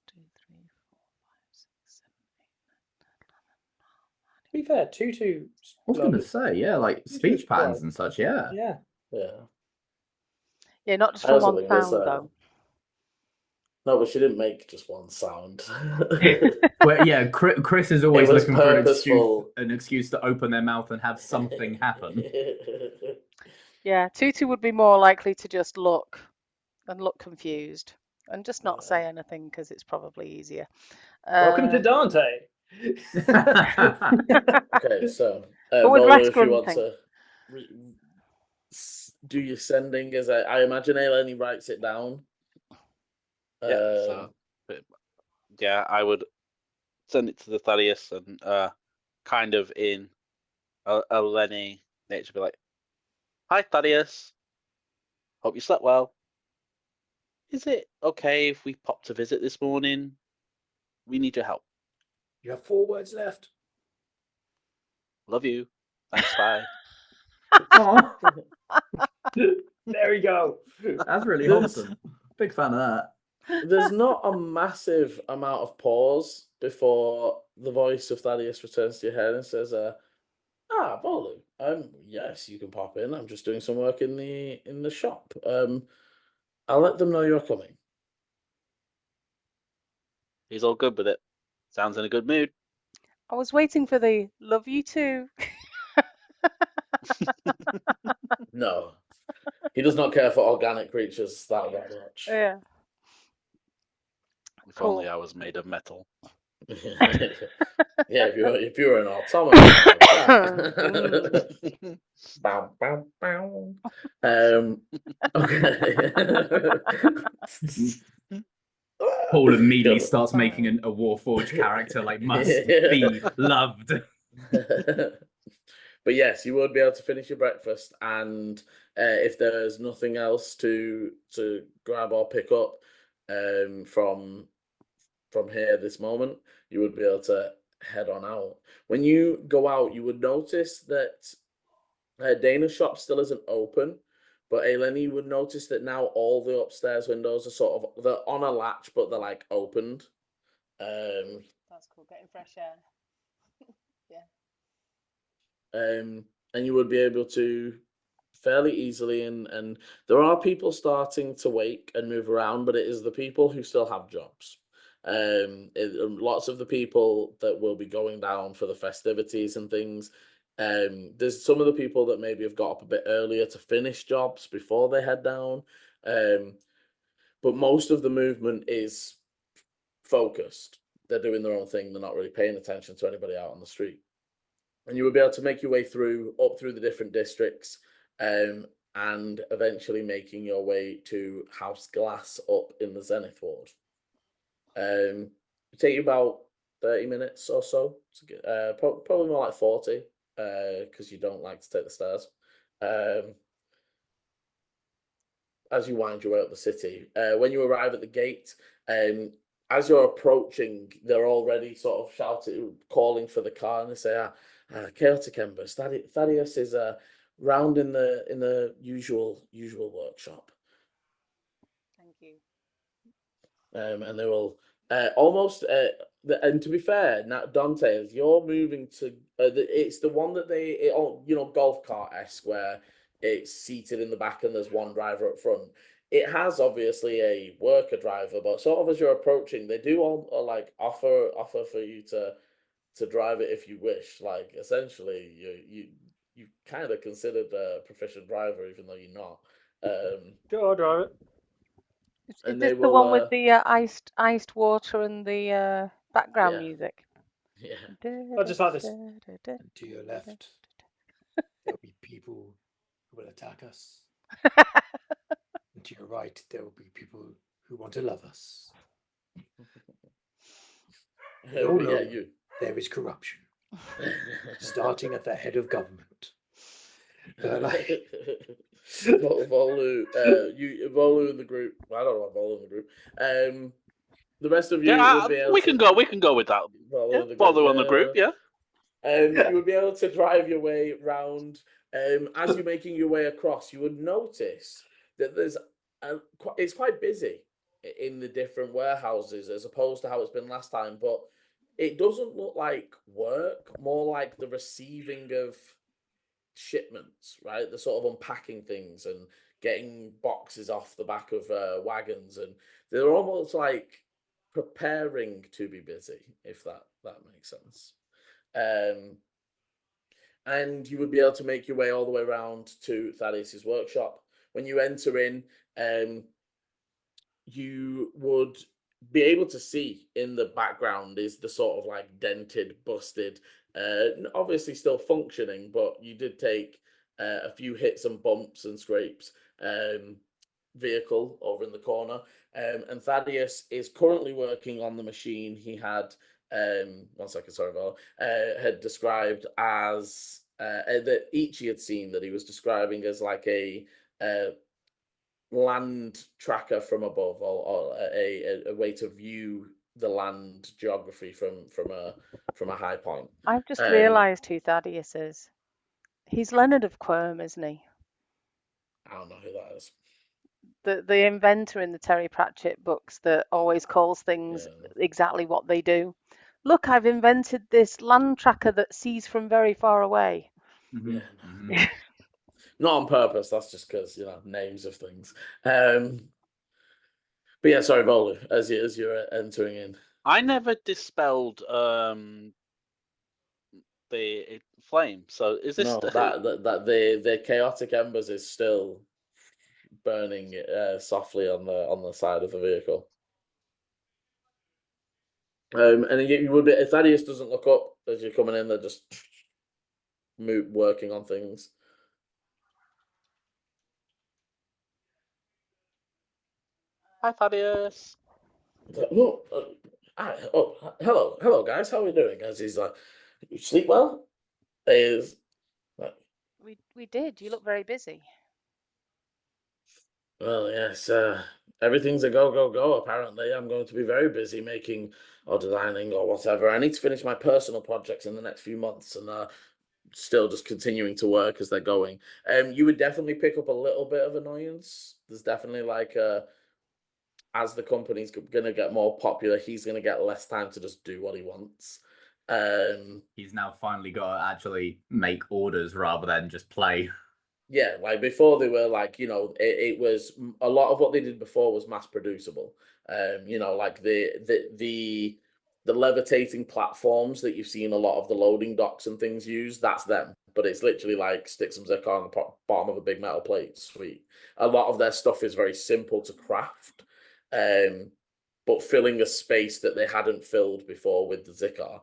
2, 3, 4, 5, 6, 7, 8, 9, 10, 11. To be fair, Tutu. I was gonna say, yeah, like speech patterns and such, yeah. Yeah. Yeah, not just I from also one think there's sound though. No, but she didn't make just one sound. Well, yeah, Chris is always was looking for purposeful. an excuse to open their mouth and have something happen. Yeah, Tutu would be more likely to just look confused and just not say anything because it's probably easier. Welcome to Dante. Okay, so But with Volo, if you want Grunting. to do your sending, as I imagine Aileni writes it down. Yeah, I would send it to the Thaddeus and kind of in Aileni nature be like, "Hi Thaddeus, hope you slept well. Is it okay if we pop to visit this morning? We need your help. You have 4 words left. Love you. Thanks, bye. Oh, There we go. that's really There's- wholesome. Big fan of that. There's not a massive amount of pause before the voice of Thaddeus returns to your head and says, Bolu, yes, you can pop in. I'm just doing some work in the shop. I'll let them know you're coming. He's all good with it. Sounds in a good mood. I was waiting for the love you too. No, he does not care for organic creatures that much. Yeah. If Cool. only I was made of metal. Yeah, if you were an automaton. Bow, bow, bow. Okay. Paul immediately Good. starts making a Warforged character like must be loved. But yes, you would be able to finish your breakfast, and if there's nothing else to grab or pick up from here this moment, you would be able to head on out. When you go out, you would notice that Dana's shop still isn't open, but Aileni, you would notice that now all the upstairs windows are they're on a latch, but they're like opened. That's cool. Getting fresh air. And you would be able to fairly easily, and there are people starting to wake and move around, but it is the people who still have jobs. Lots of the people that will be going down for the festivities and things. There's some of the people that maybe have got up a bit earlier to finish jobs before they head down. But most of the movement is focused. They're doing their own thing. They're not really paying attention to anybody out on the street. And you will be able to make your way up through the different districts, and eventually making your way to House Glass up in the Zenith Ward. It'll take you about 30 minutes or so to get, probably more like 40, because you don't like to take the stairs. As you wind your way up the city, when you arrive at the gate, as you're approaching, they're already sort of shouting, calling for the car, and they say, Chaotic Embers, Thaddeus is round in the usual workshop. Thank you. And they will almost. And to be fair, now Dante, as you're moving to, it's the one that golf cart-esque, where it's seated in the back and there's one driver up front. It has obviously a worker driver, but sort of as you're approaching, they do all offer for you to drive it if you wish. Like essentially, you kind of considered a proficient driver, even though you're not. Go on, drive it. Is And this they the one will, with the iced water and the background Yeah. music? Yeah. I just like this. And to your left, there'll be people who will attack us. And to your right, there will be people who want to love us. No, Yeah, no. There is corruption, starting at the head of government. Volu, Volu in the group. I don't know about Volu in the group. The rest of you would be able we to can go with that. Volu Yeah, in the group. follow on the group, yeah. You would be able to drive your way round. As you're making your way across, you would notice that it's quite busy in the different warehouses as opposed to how it's been last time. But it doesn't look like work, more like the receiving of shipments, right? They're sort of unpacking things and getting boxes off the back of wagons, and they're almost like preparing to be busy, if that makes sense. And you would be able to make your way all the way around to Thaddeus's workshop. When you enter in, you would be able to see in the background is the sort of like dented, busted, obviously still functioning, but you did take a few hits and bumps and scrapes vehicle over in the corner. And Thaddeus is currently working on the machine he had, 1 second, sorry, Val, had described as, that Ichi had seen, that he was describing as like a land tracker from above, or a way to view the land geography from a high point. I've just realised who Thaddeus is. He's Leonard of Quirm, isn't he? I don't know who that is. The inventor in the Terry Pratchett books that always calls things exactly what they do. Look, I've invented this land tracker that sees from very far away. Yeah, no. Not on purpose. That's just because names of things. But yeah, sorry, Bolu, as you're entering in. I never dispelled the flame. So is this No, that the chaotic embers is still burning softly on the side of the vehicle. And you would be, if Thaddeus doesn't look up as you're coming in, they're just working on things. Hi, Thaddeus. Oh, hello, guys. How are we doing? As he's like, you sleep well? We did. You look very busy. Well, yes. Everything's a go. Apparently, I'm going to be very busy making or designing or whatever. I need to finish my personal projects in the next few months, and still just continuing to work as they're going. You would definitely pick up a little bit of annoyance. There's definitely as the company's going to get more popular, he's going to get less time to just do what he wants. He's now finally got to actually make orders rather than just play. Yeah, like before they were it was a lot of what they did before was mass producible. Like the levitating platforms that you've seen a lot of the loading docks and things use, that's them. But it's literally like stick some zircon on the bottom of a big metal plate. Sweet. A lot of their stuff is very simple to craft, but filling a space that they hadn't filled before with the Zikar.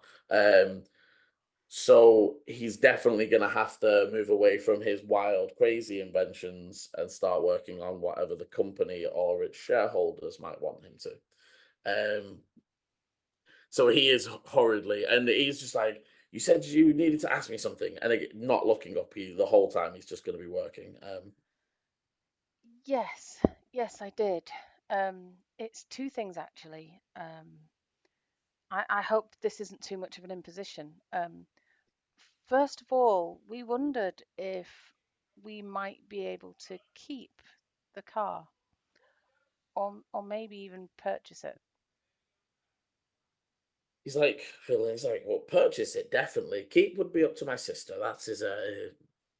So he's definitely going to have to move away from his wild, crazy inventions and start working on whatever the company or its shareholders might want him to. So he is hurriedly, and he's just like, you said you needed to ask me something, and not looking up the whole time. He's just going to be working. Yes, I did. It's two things actually. I hope this isn't too much of an imposition. First of all, we wondered if we might be able to keep the car, or maybe even purchase it. He's like, well, purchase it, definitely. Keep would be up to my sister. That's his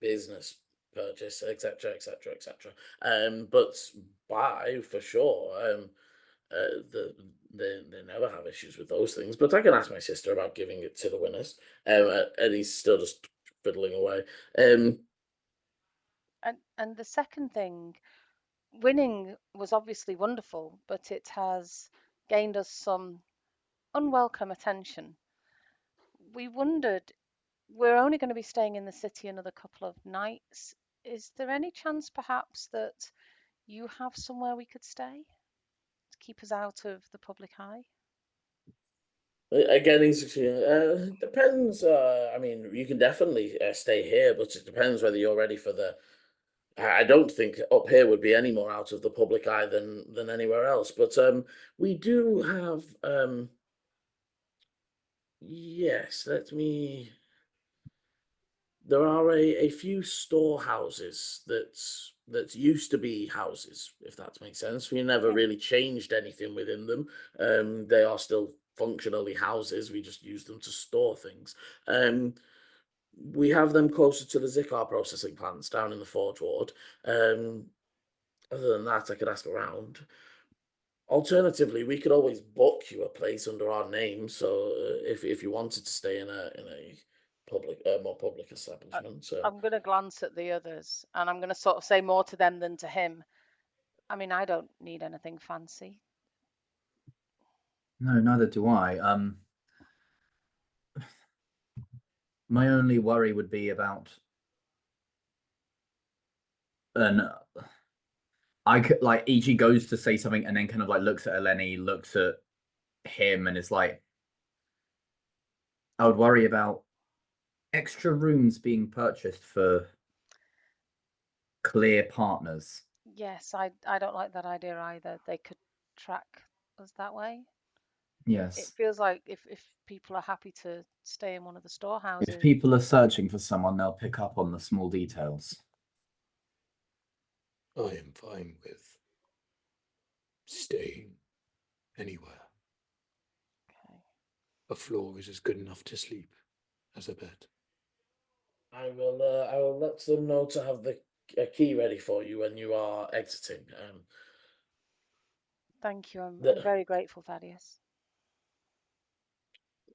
business purchase, etc., etc., etc. But buy for sure. They never have issues with those things. But I can ask my sister about giving it to the winners. And he's still just fiddling away. And the second thing, winning was obviously wonderful, but it has gained us some unwelcome attention. We wondered, we're only going to be staying in the city another couple of nights. Is there any chance perhaps that you have somewhere we could stay to keep us out of the public eye? Again, he's depends. I mean, you can definitely stay here, but it depends whether you're ready for the. I don't think up here would be any more out of the public eye than anywhere else. But we do have. Yes, let me. There are a few storehouses that used to be houses, if that makes sense. We never really changed anything within them. They are still functionally houses. We just use them to store things. We have them closer to the Zikar processing plants down in the Forge Ward. Other than that, I could ask around. Alternatively, we could always book you a place under our name. So if you wanted to stay in a public, more public establishment. So I'm going to glance at the others, and I'm going to sort of say more to them than to him. I mean, I don't need anything fancy. No, neither do I. My only worry would be about I could like E.G. goes to say something and then kind of like looks at Aileni, looks at him, and is like, I would worry about extra rooms being purchased for clear partners. Yes, I don't like that idea either. They could track us that way. It Yes. feels like if people are happy to stay in one of the If storehouses. people are searching for someone, they'll pick up on the small details. I am fine with staying anywhere. Okay. A floor is as good enough to sleep as a bed. I will let them know to have a key ready for you when you are exiting. Thank you. I'm The, very grateful, Thaddeus.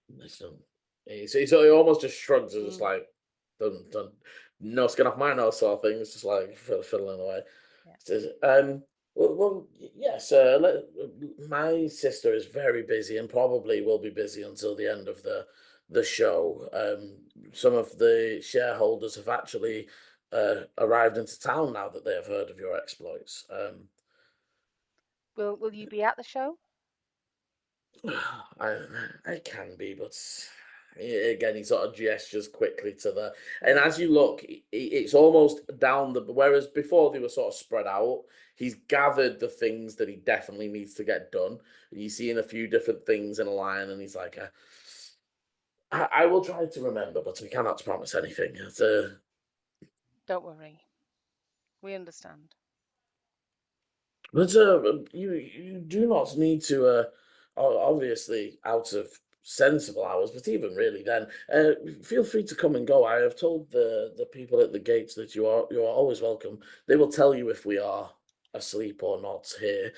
listen, he almost just shrugs and just Mm. like, done, no skin off my nose sort of thing. It's just like fiddling away. Yeah. Says, well, yes, my sister is very busy and probably will be busy until the end of the show. Some of the shareholders have actually arrived into town now that they have heard of your exploits. Will you be at the show? I can be, but again, he sort of gestures quickly to the. And as you look, it's almost down the. Whereas before they were sort of spread out, he's gathered the things that he definitely needs to get done. And you see in a few different things in a line, and he's like, I will try to remember, but we cannot promise anything. Don't worry. We understand. But you do not need to, obviously out of sensible hours, but even really then, feel free to come and go. I have told the people at the gates that you are always welcome. They will tell you if we are asleep or not here.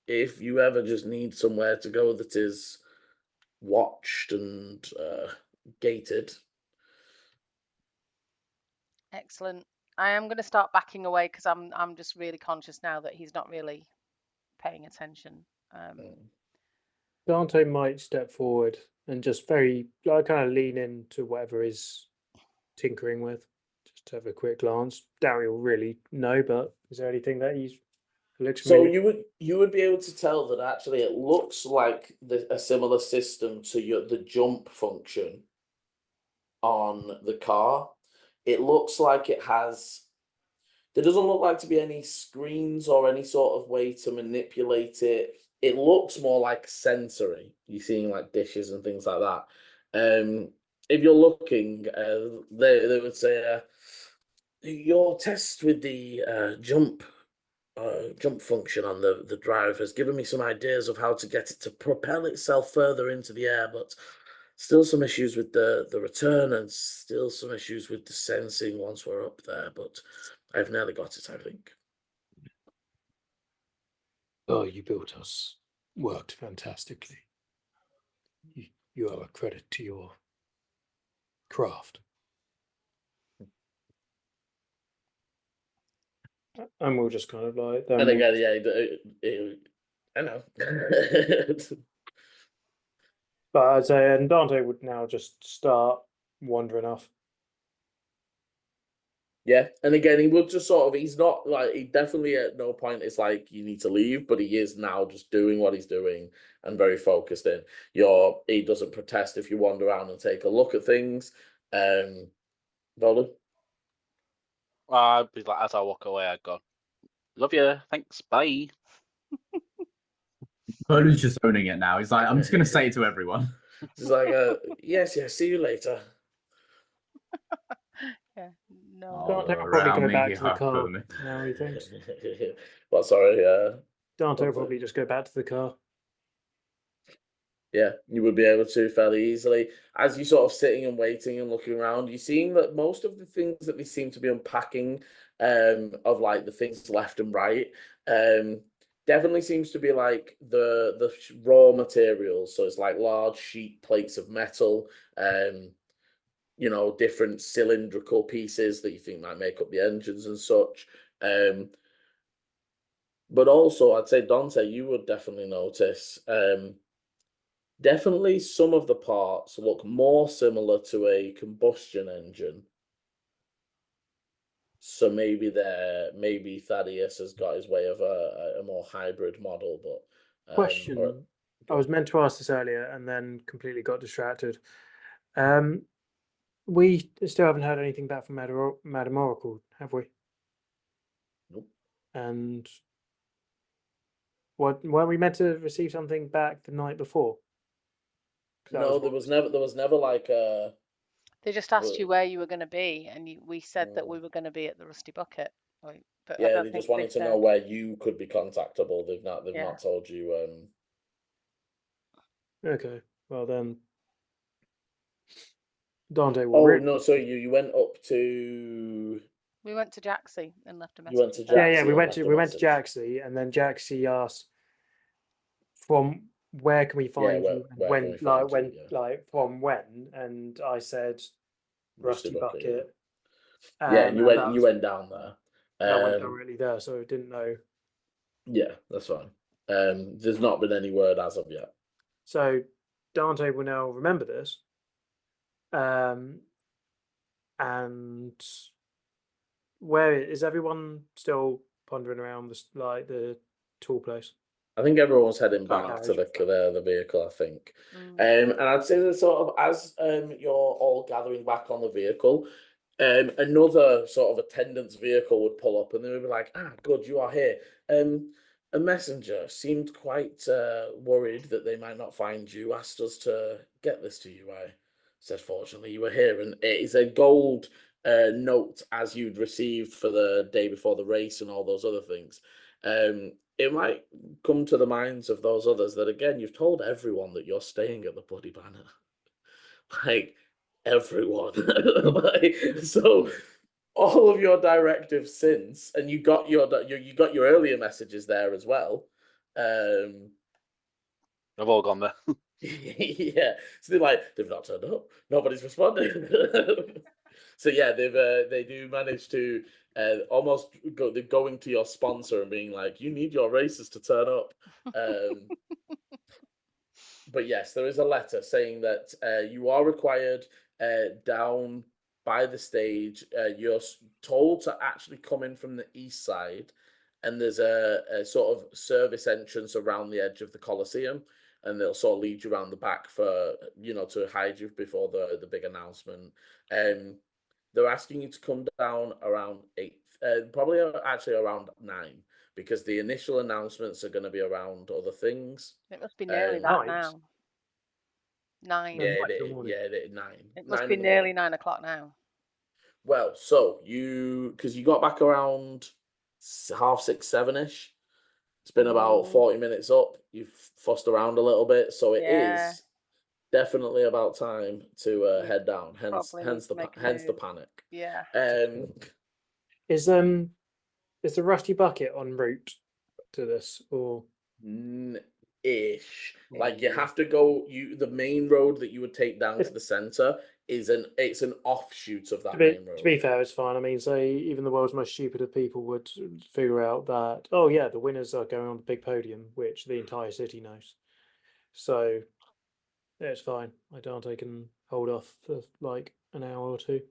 If you ever just need somewhere to go that is watched and gated. Excellent. I am going to start backing away because I'm just really conscious now that he's not really paying attention. Dante might step forward and just very, kind of lean into whatever he's tinkering with, just to have a quick glance. Darry will really know, but is there anything that he's looks So familiar? you would be able to tell that actually it looks like a similar system to the jump function on the car. It looks like it has. There doesn't look like to be any screens or any sort of way to manipulate it. It looks more like sensory. You're seeing like dishes and things like that. If you're looking, they would say your test with the jump function on the drive has given me some ideas of how to get it to propel itself further into the air, but still some issues with the return and still some issues with the sensing once we're up there, but I've nearly got it, I think. Oh, you built us. Worked fantastically. You are a credit to your craft. And we'll just kind of like then. And again, yeah, I know. But I'd say, and Dante would now just start wandering off. Yeah, and again, he would just sort of, he's not like, he definitely at no point is like, you need to leave, but he is now just doing what he's doing and very focused in. He doesn't protest if you wander around and take a look at things. Nolan? I'd be like, as I walk away, I'd go, love you, thanks, bye. Bolu's just owning it now. He's like, I'm just going to say it to everyone. He's like, yes, see you later. Yeah. No. Oh, Dante will around probably go me, back he to the huffed car with me. now, he thinks. Well, sorry, Dante will Okay. probably just go back to the car. yeah, you would be able to fairly easily. As you're sort of sitting and waiting and looking around, you're seeing that most of the things that they seem to be unpacking, of like the things left and right, definitely seems to be like the raw materials. So it's like large sheet plates of metal, different cylindrical pieces that you think might make up the engines and such. But also, I'd say Dante, you would definitely notice. Definitely some of the parts look more similar to a combustion engine. So maybe Thaddeus has got his way of a more hybrid model, but Question. I was meant to ask this earlier and then completely got distracted. We still haven't heard anything back from Madam Oracle, have we? Nope. And were we meant to receive something back the night before? No, there was never like a. They just asked you where you were going to be, and we said that we Mm. were going to be at the Rusty Bucket. But I Yeah, don't they think just wanted to said. know where you could be contactable. They've Yeah. not told you. Okay. Well then, Dante will. Oh no! So you went up to. We went to Jaxie and left a message. You went to with them. Yeah, Jaxie we and went left to a we went to message. Jaxie, and then Jaxie asked, "From where can we find where- you? And where can we find you, yeah. like from when?" And I said, "Rusty Bucket." Yeah, and you that went down there. I went directly there, so I didn't know. Yeah, that's fine. There's not been any word as of yet. So Dante will now remember this. And where is everyone still pondering around the tool place? I think everyone's heading back Garage. to the vehicle. I think, and I'd say that sort of as you're all gathering back on the vehicle, another sort of attendant's vehicle would pull up, and they would be like, "Ah, good, you are here." A messenger seemed quite worried that they might not find you. Asked us to get this to you. I said, fortunately, you were here, and it is a gold note as you'd received for the day before the race and all those other things. It might come to the minds of those others that, again, you've told everyone that you're staying at the Bloody Banner. Like, everyone. So all of your directives since, and you got your earlier messages there as well. I've all gone there. Yeah, so they've not turned up. Nobody's responding. So yeah, they do manage to almost they're going to your sponsor and being like, you need your racers to turn up. But yes, there is a letter saying that you are required down by the stage. You're told to actually come in from the east side, and there's a sort of service entrance around the edge of the Colosseum, and they'll sort of lead you around the back for to hide you before the big announcement. They're asking you to come down around 8, probably actually around 9, because the initial announcements are going to be around other things. It must be nearly that now. 9. Yeah, Nine in the morning. 9. It must be nearly 9 o'clock now. Well, so because you got back around 6:30, 7ish. It's been about 40 minutes up. You've fussed around a little bit, so it is definitely about time to head down. Hence the panic. Yeah. Is the Rusty Bucket en route to this, or ish? Like, you have to go. The main road that you would take down to the center it's an offshoot of that main road. To be fair, it's fine. I mean, say even the world's most stupid of people would figure out that, oh yeah, the winners are going on the big podium, which the entire city knows. So yeah, it's fine. Dante can hold off for like an hour or two.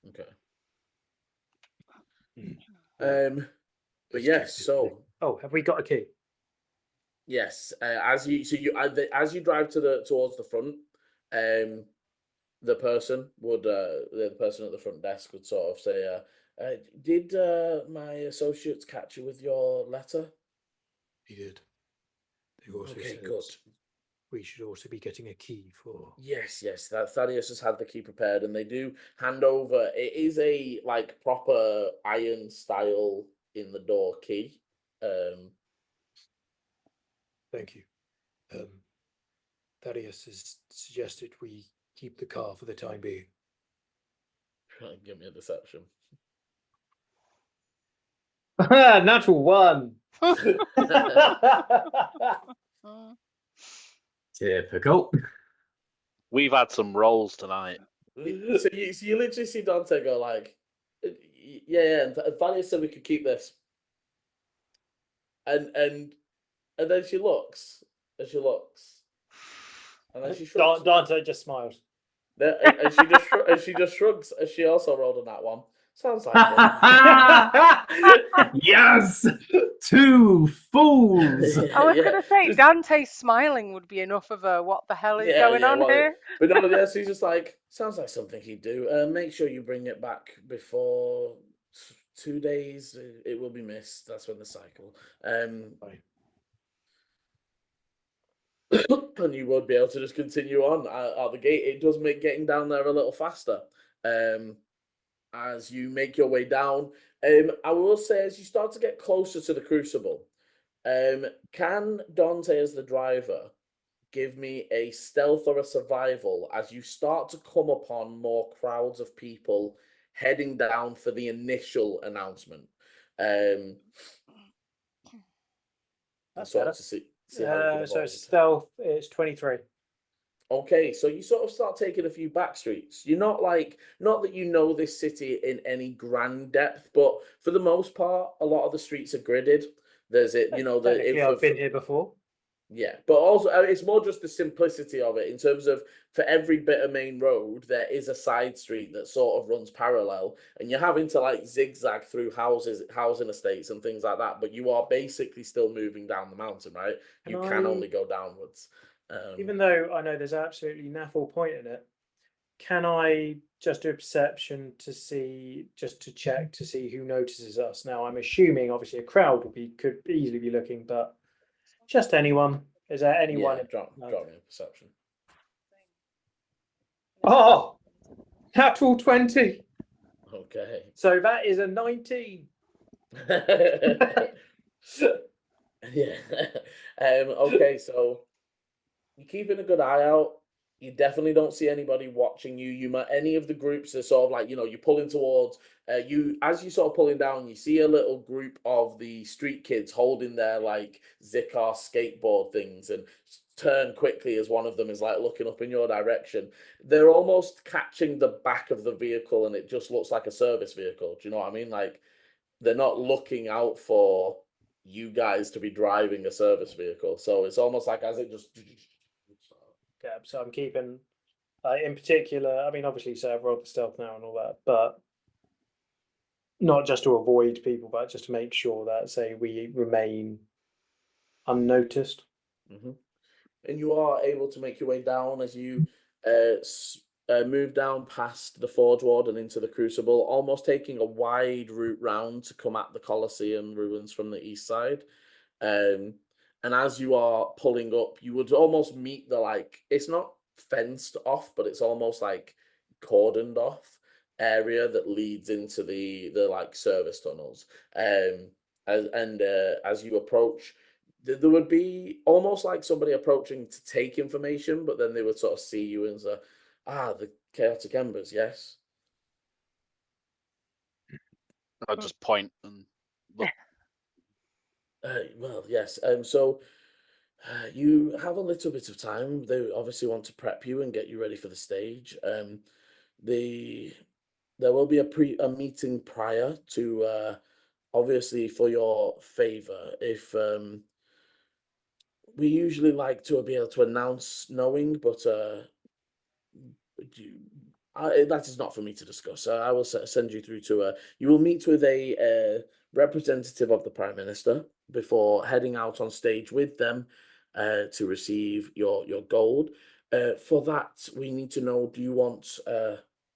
Okay. But yes, so have we got a key? Yes, as you drive towards the front, the person at the front desk would sort of say, "Did my associates catch you with your letter?" He did. They also Okay, said good. we should also be getting a key for. Yes. That Thaddeus has had the key prepared, and they do hand over. It is a proper iron style in the door key. Thank you. Thaddeus has suggested we keep the car for the time being. Give me a deception. Natural 1. Typical. We've had some rolls tonight. So you literally see Dante go like, yeah, and Thaddeus said we could keep this, and then she looks, and then she shrugs. Dante just smiles. And she just shrugs, and she also rolled on that one. Sounds like Yes, 2 fools. I was going to say, Dante smiling would be enough of a what the hell is going on here? But no, yeah, she's just like, sounds like something he'd do. Make sure you bring it back before 2 days, it will be missed. That's when the cycle. Right. And you would be able to just continue on out the gate. It does make getting down there a little faster. As you make your way down, I will say, as you start to get closer to the Crucible, can Dante, as the driver, give me a stealth or a survival as you start to come upon more crowds of people heading down for the initial announcement? That's sort better. of to see how you can So evolve. stealth is 23. Okay, so you sort of start taking a few back streets. You're not that you know this city in any grand depth, but for the most part, a lot of the streets are gridded. There's it, Technically, I've been here before. Yeah, but also it's more just the simplicity of it in terms of, for every bit of main road, there is a side street that sort of runs parallel, and you're having to like zigzag through housing estates and things like that, but you are basically still moving down the mountain, right? You can only go downwards. Even though I know there's absolutely naffle point in it, can I just do a perception to check to see who notices us? Now, I'm assuming obviously a crowd could easily be looking, but just anyone. Is there anyone? Yeah, drop me a perception. Oh, natural 20. Okay. So that is a 19. Yeah. Okay, so you're keeping a good eye out. You definitely don't see anybody watching you. You might, any of the groups are sort of like, you're pulling towards you. As you sort of pulling down, you see a little group of the street kids holding their like Zikar skateboard things and turn quickly as one of them is like looking up in your direction. They're almost catching the back of the vehicle and it just looks like a service vehicle. Do you know what I mean? Like, they're not looking out for you guys to be driving a service vehicle. So it's almost like as it just. Yeah, so I'm keeping, in particular, I mean, obviously, so I've rolled the stealth now and all that, but not just to avoid people, but just to make sure that, say, we remain unnoticed. Mm-hmm. And you are able to make your way down as you move down past the Forge Ward and into the Crucible, almost taking a wide route round to come at the Colosseum ruins from the east side. And as you are pulling up, you would almost meet it's not fenced off, but it's almost like cordoned off area that leads into the like service tunnels. As you approach, there would be almost like somebody approaching to take information, but then they would sort of see you and say, the chaotic embers, yes. I'll just point and look. Well, yes. So you have a little bit of time. They obviously want to prep you and get you ready for the stage. There will be a meeting prior to obviously for your favor. If we usually like to be able to announce knowing, but that is not for me to discuss. I will send you through to you will meet with a representative of the Prime Minister before heading out on stage with them to receive your gold. For that, we need to know, do you want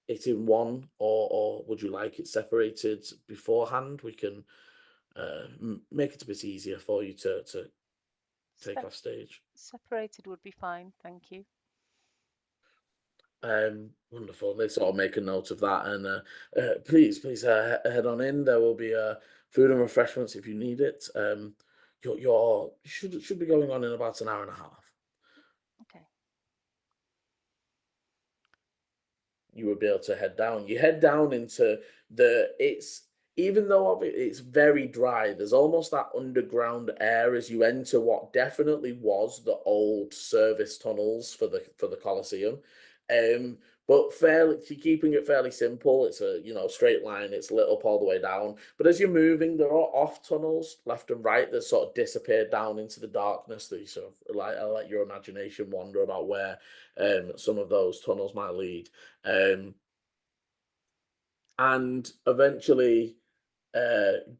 it in one or would you like it separated beforehand? We can make it a bit easier for you to take off stage. Separated would be fine, thank you. Wonderful. They sort of make a note of that, and please head on in. There will be food and refreshments if you need it. You should be going on in about an hour and a half. Okay. You would be able to head down. You head down into even though it's very dry, there's almost that underground air as you enter what definitely was the old service tunnels for the Colosseum. But keeping it fairly simple. It's a straight line. It's lit up all the way down. But as you're moving, there are off tunnels left and right that sort of disappear down into the darkness. That you sort of I'll let your imagination wander about where some of those tunnels might lead. And eventually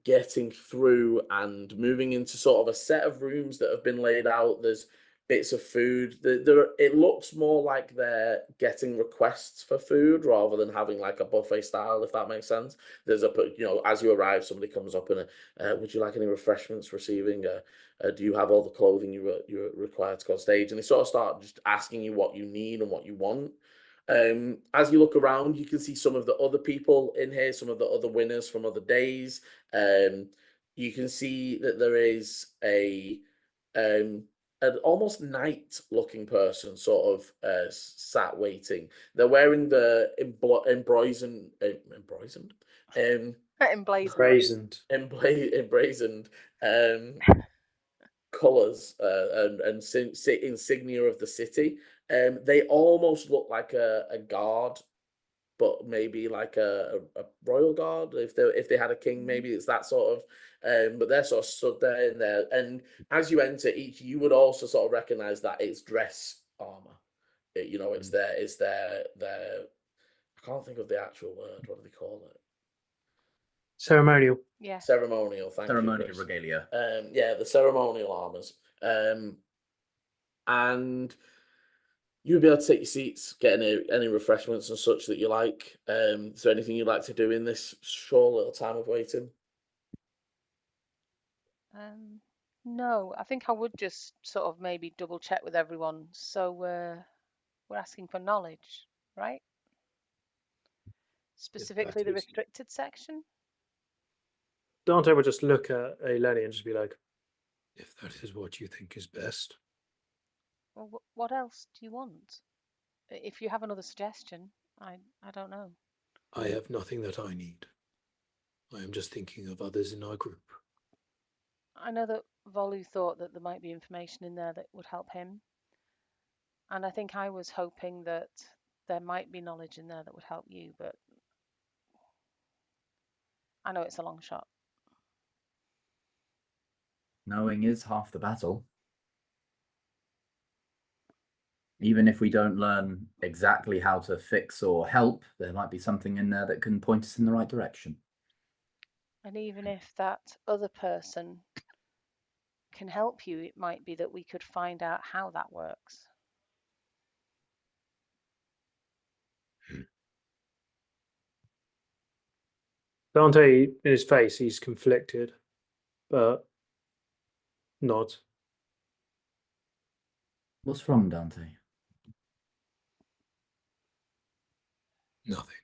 getting through and moving into sort of a set of rooms that have been laid out. There's bits of food. It looks more like they're getting requests for food rather than having like a buffet style, if that makes sense. There's as you arrive, somebody comes up and would you like any refreshments? Receiving? Do you have all the clothing you're required to go on stage? And they sort of start just asking you what you need and what you want. As you look around, you can see some of the other people in here, some of the other winners from other days. You can see that there is an almost knight-looking person sort of sat waiting. They're wearing the emblazoned Emblazoned. emblazoned colours and insignia of the city. They almost look like a guard, but maybe like a royal guard. If they had a king, maybe it's that sort of. But they're sort of stood there in there, and as you enter each, you would also sort of recognize that it's dress armor. It's their. I can't think of the actual word. What do they call it? Ceremonial. Yeah. Ceremonial. Thank you. Ceremonial Chris. regalia. Yeah, the ceremonial armors. And you'll be able to take your seats, get any refreshments and such that you like. Is there anything you'd like to do in this short little time of waiting? No, I think I would just sort of maybe double check with everyone. So we're asking for knowledge, right? Specifically the restricted section. Dante would just look at Aileni and just be like, "If that is what you think is best." Well, what else do you want? If you have another suggestion, I don't know. I have nothing that I need. I am just thinking of others in our group. I know that Volu thought that there might be information in there that would help him. And I think I was hoping that there might be knowledge in there that would help you, but I know it's a long shot. Knowing is half the battle. Even if we don't learn exactly how to fix or help, there might be something in there that can point us in the right direction. And even if that other person can help you, it might be that we could find out how that works. Dante, in his face, he's conflicted, but nods. What's wrong, Dante? Nothing.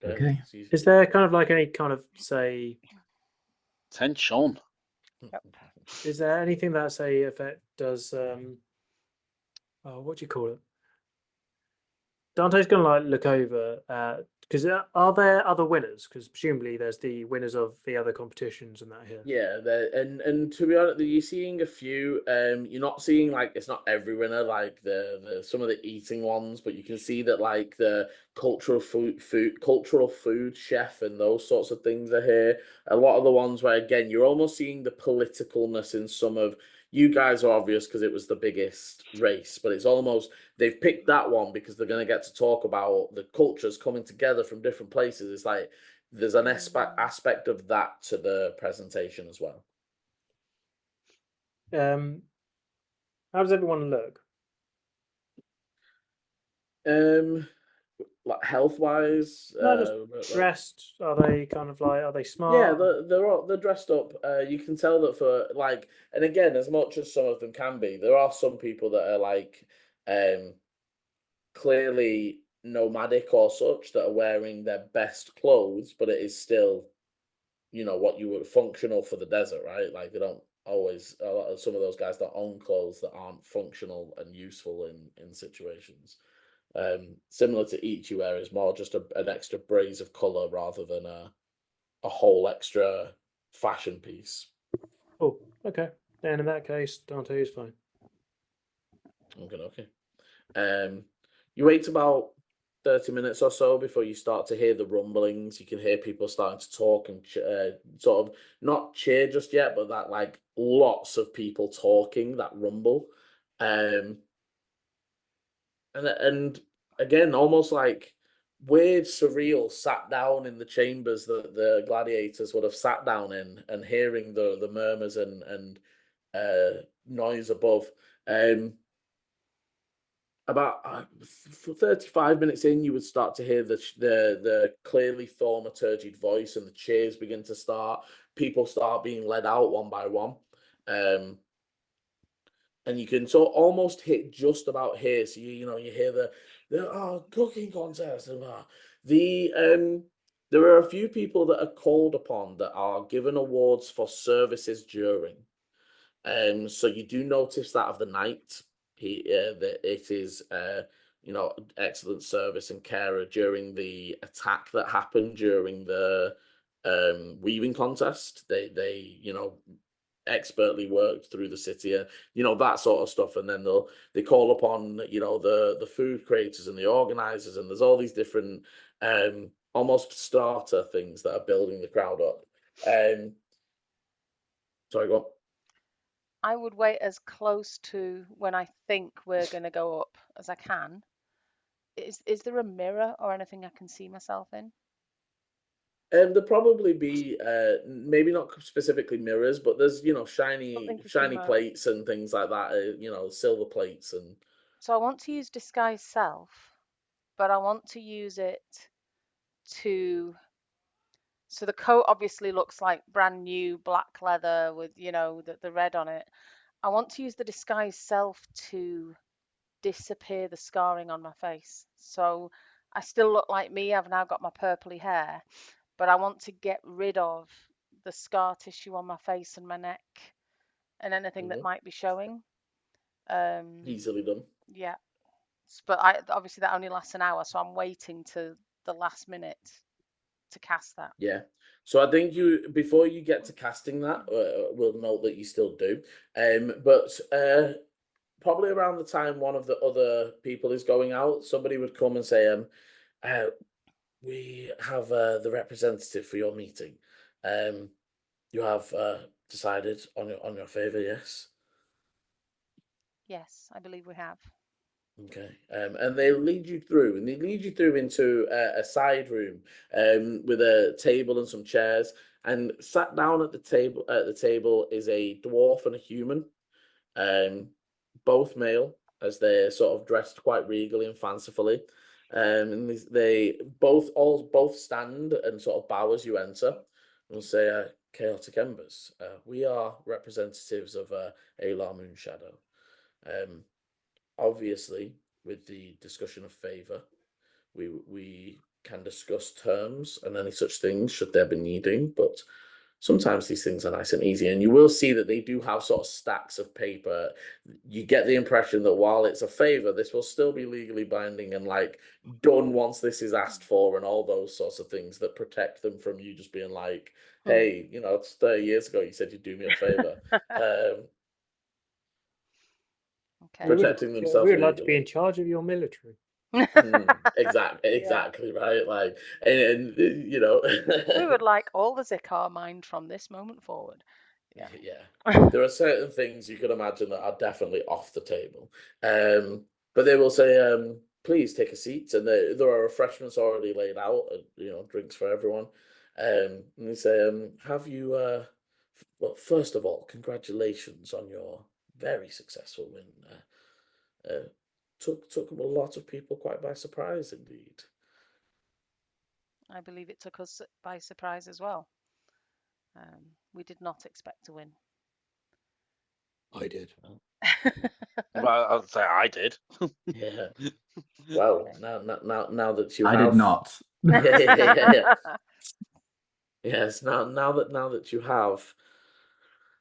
Okay. Is there kind of like any kind of, say, Tension. is there anything that, say, if it does, what do you call it? Dante's going to like look over at, because are there other winners? Because presumably there's the winners of the other competitions and that here. Yeah, and to be honest, you're seeing a few. You're not seeing like it's not every winner like the some of the eating ones, but you can see that like the cultural food chef and those sorts of things are here. A lot of the ones where again you're almost seeing the politicalness in some of. You guys are obvious because it was the biggest race, but it's almost they've picked that one because they're going to get to talk about the cultures coming together from different places. It's like there's an aspect of that to the presentation as well. How does everyone look? Like health wise, No, just dressed. Are they kind of like? Are they smart? Yeah, they're dressed up. You can tell that for like, and again, as much as some of them can be, there are some people that are like, clearly nomadic or such that are wearing their best clothes, but it is still, what you would functional for the desert, right? Like they don't always. Some of those guys don't own clothes that aren't functional and useful in situations. Similar to Ichiware is more just an extra braze of color rather than a whole extra fashion piece. Oh, okay. Then in that case, Dante is fine. Okay. You wait about 30 minutes or so before you start to hear the rumblings. You can hear people starting to talk and sort of not cheer just yet, but that like lots of people talking, that rumble. And again, almost like weird, surreal, sat down in the chambers that the gladiators would have sat down in, and hearing the murmurs and noise above. About 35 minutes in, you would start to hear the clearly thaumaturgied voice, and the cheers begin to start. People start being led out one by one, and you can sort of almost hit just about here. So you hear the cooking contest. There are a few people that are called upon that are given awards for services during. So you do notice that of the knight, that it is excellent service and care during the attack that happened during the weaving contest. They expertly worked through the city, that sort of stuff. And then they call upon the food creators and the organizers, and there's all these different almost starter things that are building the crowd up. Sorry, go on. I would wait as close to when I think we're going to go up as I can. Is there a mirror or anything I can see myself in? There'll probably be maybe not specifically mirrors, but there's shiny plates and things like that. Silver plates and. So I want to use disguise self, but I want to use it to. So the coat obviously looks like brand new black leather with the red on it. I want to use the disguise self to disappear the scarring on my face. So I still look like me. I've now got my purpley hair, but I want to get rid of the scar tissue on my face and my neck and anything that might be showing. Easily done. Yeah, but obviously that only lasts an hour, so I'm waiting to the last minute to cast that. Yeah. So I think before you get to casting that, we'll note that you still do. But probably around the time one of the other people is going out, somebody would come and say, we have the representative for your meeting. You have decided on your favor, yes? Yes, I believe we have. Okay, and they lead you through, into a side room with a table and some chairs. And sat down at the table is a dwarf and a human, both male, as they're sort of dressed quite regally and fancifully. And they both stand and sort of bow as you enter, and say, "Chaotic Embers, we are representatives of Alar Moonshadow. Obviously, with the discussion of favor, we can discuss terms and any such things should there be needing, but sometimes these things are nice and easy, and you will see that they do have sort of stacks of paper. You get the impression that while it's a favor, this will still be legally binding and done once this is asked for, and all those sorts of things that protect them from you just being like, hey, it's 30 years ago you said you'd do me a favor. Okay. Protecting themselves. We would like to be in charge of your military. Exactly, right? And we would like all the Zikar mined from this moment forward. Yeah. There are certain things you can imagine that are definitely off the table. But they will say, please take a seat, and there are refreshments already laid out, drinks for everyone. And they say, have you well, first of all, congratulations on your very successful win. Took a lot of people quite by surprise indeed. I believe it took us by surprise as well. We did not expect to win. I did. Well, I'd say I did. Yeah. Well, now that you I have... did not. Yeah. Yes. Now that you have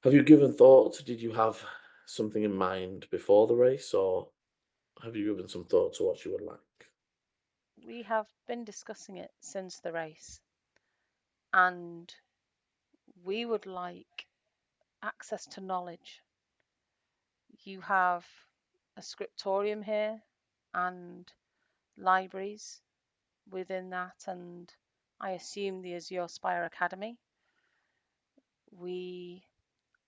you given thought? Did you have something in mind before the race, or have you given some thought to what you would like? We have been discussing it since the race, and we would like access to knowledge. You have a scriptorium here and libraries within that, and I assume the Azure Spire Academy. We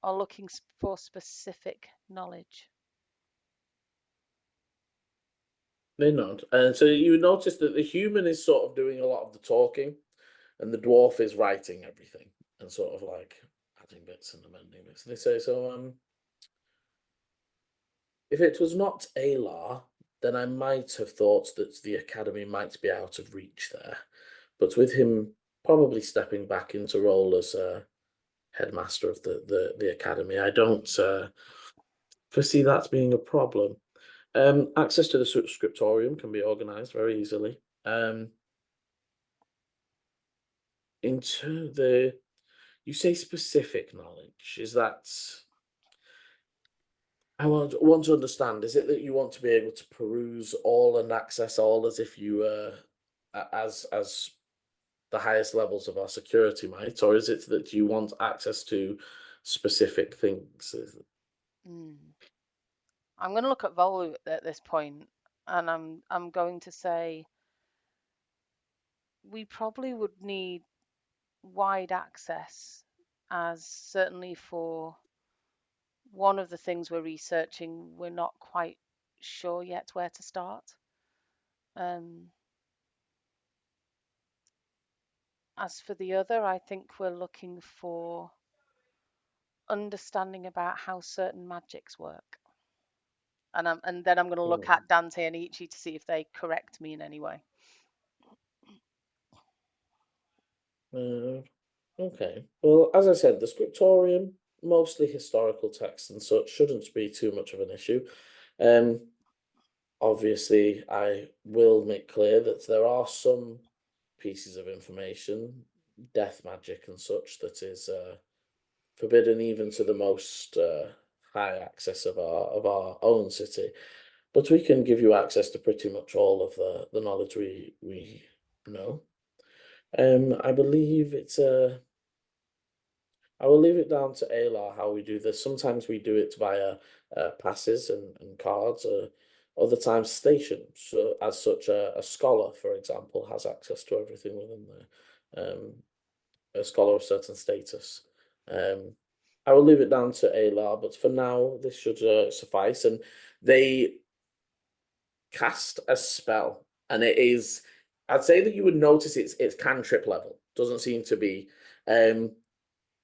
are looking for specific knowledge. They nod. And so you notice that the human is sort of doing a lot of the talking, and the dwarf is writing everything and sort of like adding bits and amending bits. And they say, so if it was not Alar, then I might have thought that the academy might be out of reach there. But with him probably stepping back into role as headmaster of the academy, I don't foresee that being a problem. Access to the scriptorium can be organised very easily. Into the, you say specific knowledge. Is that? I want to understand. Is it that you want to be able to peruse all and access all as if you as the highest levels of our security might, or is it that you want access to specific things? I'm going to look at Volu at this point, and I'm going to say we probably would need wide access, as certainly for one of the things we're researching, we're not quite sure yet where to start. As for the other, I think we're looking for understanding about how certain magics work. And then I'm going to look at Dante and Ichi to see if they correct me in any way. Okay. Well, as I said, the scriptorium, mostly historical texts and such, shouldn't be too much of an issue. Obviously, I will make clear that there are some pieces of information, death magic and such, that is forbidden even to the most high access of our own city. But we can give you access to pretty much all of the knowledge we know. I believe it's I will leave it down to Alar how we do this. Sometimes we do it via passes and cards, other times stations. So as such, a scholar, for example, has access to everything within there. A scholar of certain status. I will leave it down to Alar, but for now, this should suffice. And they cast a spell, and it is, I'd say that you would notice it's cantrip level. Doesn't seem to be.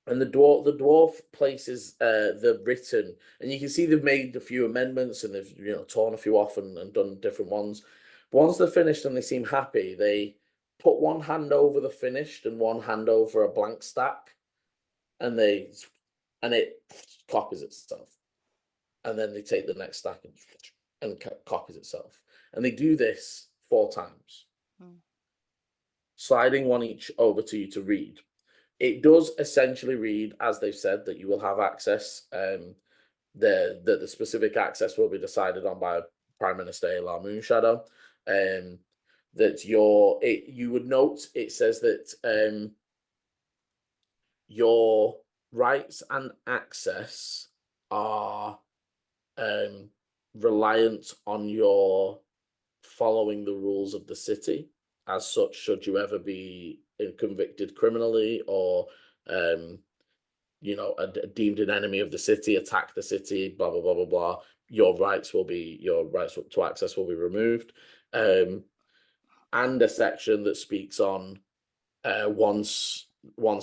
And the dwarf places the written, and you can see they've made a few amendments and they've torn a few off and done different ones. But once they're finished and they seem happy, they put one hand over the finished and one hand over a blank stack, and it copies itself, and then they take the next stack and copies itself, and they do this 4 times, sliding one each over to you to read. It does essentially read, as they've said, that you will have access. The specific access will be decided on by Prime Minister Alar Moonshadow. That you would note it says that your rights and access are reliant on your following the rules of the city. As such, should you ever be convicted criminally or deemed an enemy of the city, attack the city, blah blah blah blah blah, your rights to access will be removed. And a section that speaks on once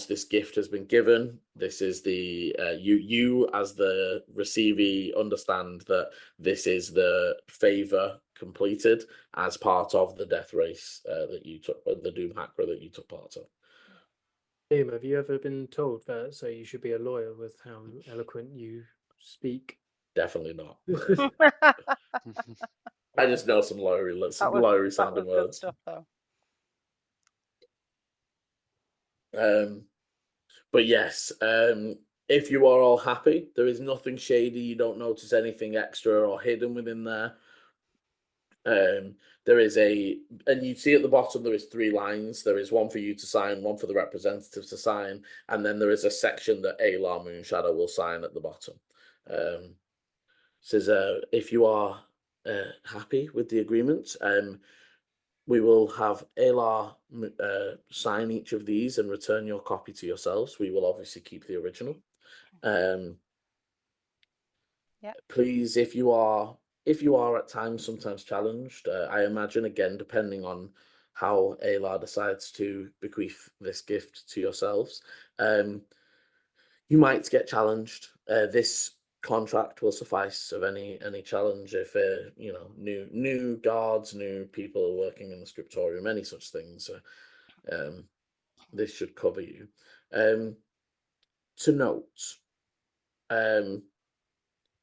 this gift has been given, this is the you as the receivee understand that this is the favor completed as part of the death race that you took, the Doom Hacker that you took part of. Liam, have you ever been told that so you should be a lawyer with how eloquent you speak? Definitely not. I just know some lawyery sounding good words. stuff, though. But yes, if you are all happy, there is nothing shady. You don't notice anything extra or hidden within there. There is and you see at the bottom there is 3 lines. There is one for you to sign, one for the representative to sign, and then there is a section that Alar Moonshadow will sign at the bottom. Says if you are happy with the agreement, we will have Alar sign each of these and return your copy to yourselves. We will obviously keep the original. Yeah. Please, if you are if you are at times sometimes challenged, I imagine, again, depending on how Alar decides to bequeath this gift to yourselves, you might get challenged. This contract will suffice of any challenge if you know, new guards, new people working in the scriptorium, any such things. This should cover you. To note,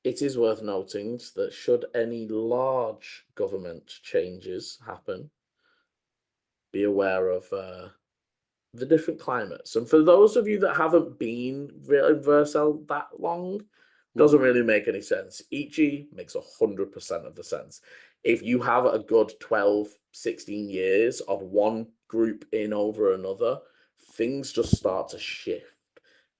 it is worth noting that should any large government changes happen, be aware of the different climates. And for those of you that haven't been in Vercel that long, doesn't really make any sense. Ichi makes 100% of the sense. If you have a good 12, 16 years of one group in over another, things just start to shift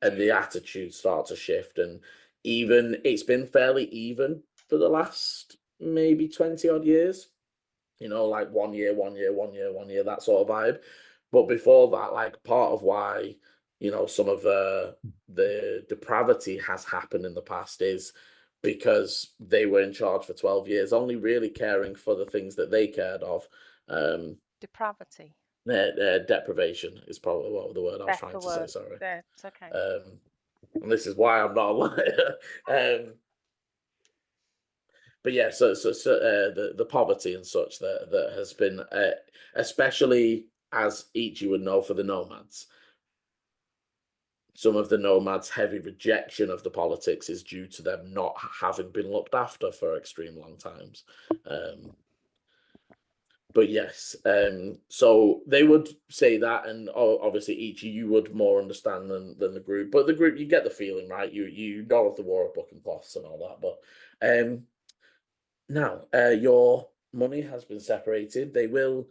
and the attitudes start to shift. And even it's been fairly even for the last maybe 20 odd years, you know, like 1 year, 1 year, 1 year, 1 year, that sort of vibe. But before that, like, part of why, you know, some of the depravity has happened in the past is because they were in charge for 12 years, only really caring for the things that they cared of. Depravity. Deprivation is probably what the word I was trying Better to say, word. sorry. There, it's okay. And this is why I'm not a liar. But yeah, so the poverty and such that has been, especially as each you would know for the nomads. Some of the nomads' heavy rejection of the politics is due to them not having been looked after for extreme long times. But yes, so they would say that, and obviously each you would more understand than the group. But the group, you get the feeling, right? You know of the War of Book and Cloths and all that. But now your money has been separated. They will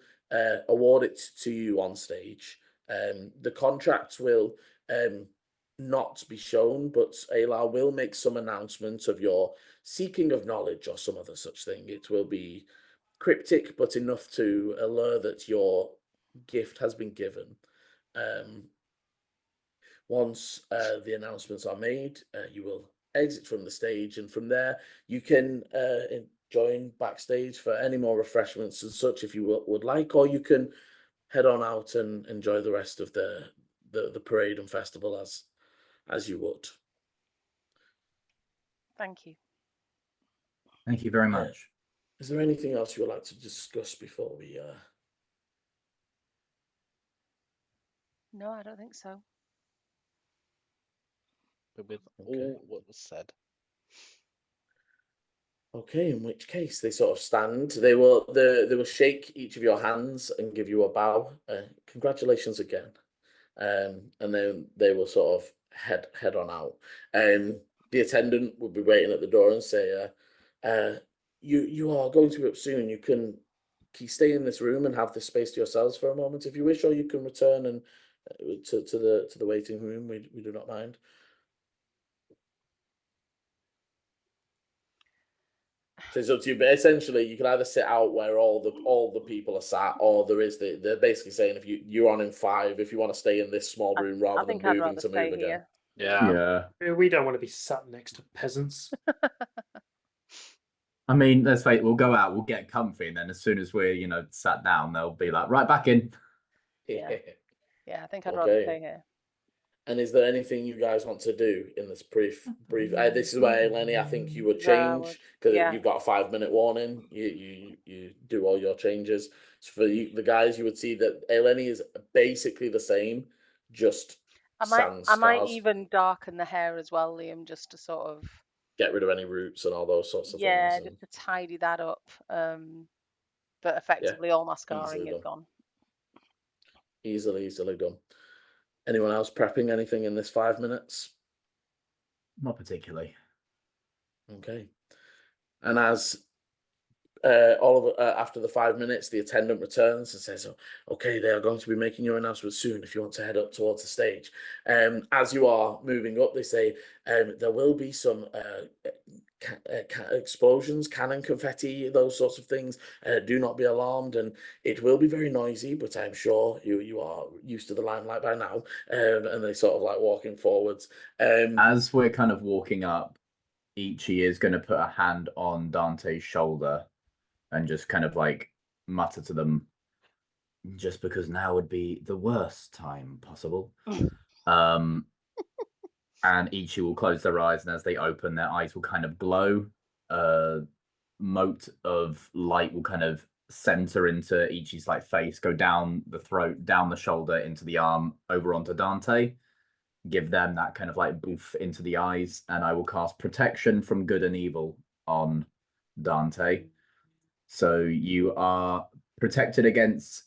award it to you on stage. The contracts will not be shown, but Alar will make some announcement of your seeking of knowledge or some other such thing. It will be cryptic, but enough to allure that your gift has been given. Once the announcements are made, you will exit from the stage, and from there you can join backstage for any more refreshments and such if you would like, or you can head on out and enjoy the rest of the parade and festival as you would. Thank you. Thank you very much. Is there anything else you would like to discuss before we No, I don't think so. With Okay. all what was said. Okay, in which case they sort of stand. They will shake each of your hands and give you a bow. Congratulations again. And then they will sort of head on out. The attendant will be waiting at the door and say, you are going to be up soon. You can stay in this room and have this space to yourselves for a moment if you wish, or you can return and to the waiting room. We do not mind. So it's up to you, but essentially you can either sit out where all the people are sat, or they're basically saying if you're on in 5, if you want to stay in this small room rather than I'd moving rather to stay move again. here. Yeah. We don't want to be sat next to peasants. I mean, let's face it, we'll go out, we'll get comfy, and then as soon as we're, sat down, they'll be like, right back in. Yeah. Yeah, I think I'd rather stay here. And is there anything you guys want to do in this brief? This is where Aileni, I think you would change because you've got a 5-minute warning. You do all your changes. So for you, the guys, you would see that Aileni is basically the same, just sans I might scars. even darken the hair as well, Liam, just to sort of get rid of any roots and all those sorts of things. Yeah, just to tidy that up. But effectively, all my scarring is gone. Easily done. Anyone else prepping anything in this 5 minutes? Not particularly. Okay. And as after the 5 minutes, the attendant returns and says, okay, they are going to be making your announcement soon if you want to head up towards the stage. As you are moving up, they say there will be some explosions, cannon confetti, those sorts of things. Do not be alarmed, and it will be very noisy, but I'm sure you are used to the limelight by now. And they sort of like walking forwards. As we're kind of walking up, Ichi is going to put a hand on Dante's shoulder and just kind of like mutter to them, just because now would be the worst time possible. And Ichi will close their eyes, and as they open, their eyes will kind of glow. A mote of light will kind of center into Ichi's like face, go down the throat, down the shoulder, into the arm, over onto Dante. Give them that kind of like boof into the eyes, and I will cast protection from good and evil on Dante. So you are protected against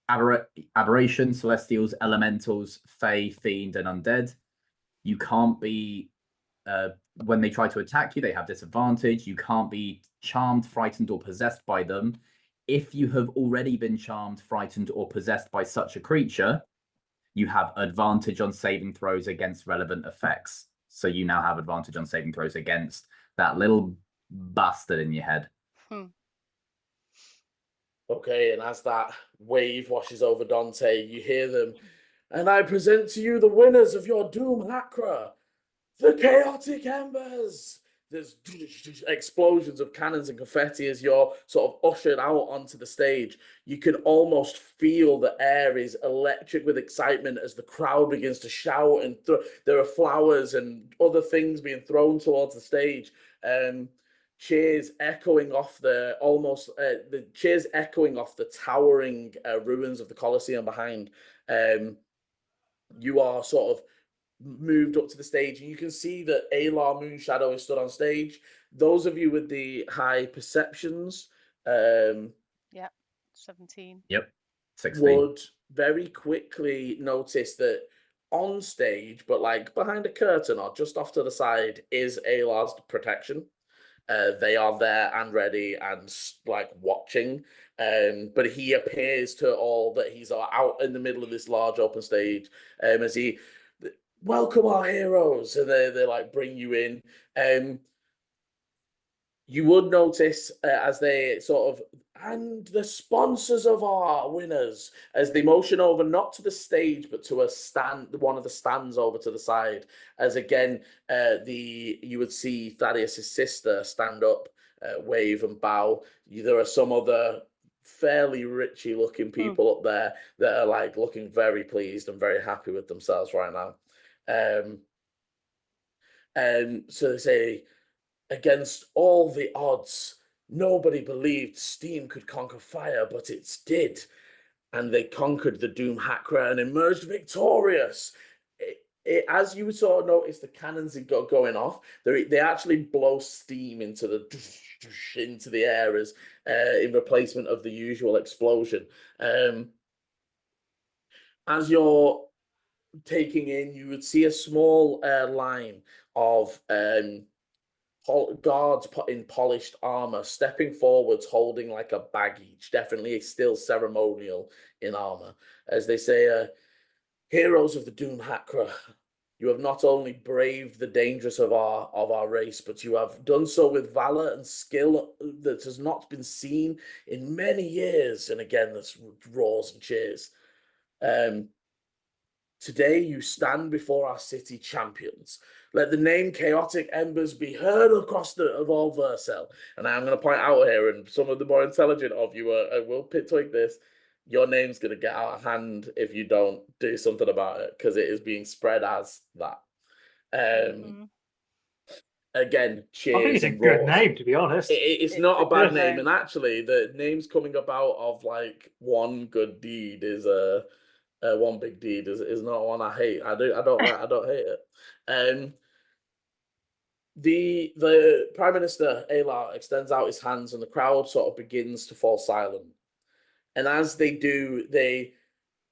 aberration, celestials, elementals, fae, fiend, and undead. You can't be, when they try to attack you, they have disadvantage. You can't be charmed, frightened, or possessed by them. If you have already been charmed, frightened, or possessed by such a creature, you have advantage on saving throws against relevant effects. So you now have advantage on saving throws against that little bastard in your head. Okay, and as that wave washes over Dante, you hear them, and I present to you the winners of your Doom Hakra, the Chaotic Embers. There's explosions of cannons and confetti as you're sort of ushered out onto the stage. You can almost feel the air is electric with excitement as the crowd begins to shout, and there are flowers and other things being thrown towards the stage. Cheers echoing off the towering ruins of the Colosseum behind. You are sort of moved up to the stage, and you can see that Alar Moonshadow is stood on stage. Those of you with the high perceptions, Yeah, 17. Yep, 16. would very quickly notice that on stage, but like behind a curtain or just off to the side, is Alar's protection. They are there and ready and like watching. But he appears to all that he's out in the middle of this large open stage as he welcome our heroes, and they like bring you in. You would notice as they sort of, and the sponsors of our winners, as they motion over not to the stage but to a stand, one of the stands over to the side, as again you would see Thaddeus's sister stand up, wave and bow. There are some other fairly richy looking people up there that are like looking very pleased and very happy with themselves right now. So they say, against all the odds, nobody believed steam could conquer fire, but it did. And they conquered the Doom Hakra and emerged victorious. As you sort of notice, the cannons have got going off. They actually blow steam into the air as in replacement of the usual explosion. As you're taking in, you would see a small line of guards in polished armor stepping forwards, holding like a bag each, definitely still ceremonial in armor, as they say, heroes of the Doom Hakra, you have not only braved the dangers of our race, but you have done so with valor and skill that has not been seen in many years. And again, that's roars and cheers. Today you stand before our city champions. Let the name Chaotic Embers be heard across of all Vercel. And I'm going to point out here, and some of the more intelligent of you will twig this, your name's going to get out of hand if you don't do something about it, because it is being spread as that. Again, cheers. I think it's a good name, to be honest. It's not a bad name, and actually, the names coming about of like one good deed is one big deed is not one I hate. I don't hate it. The Prime Minister Alar extends out his hands, and the crowd sort of begins to fall silent. And as they do,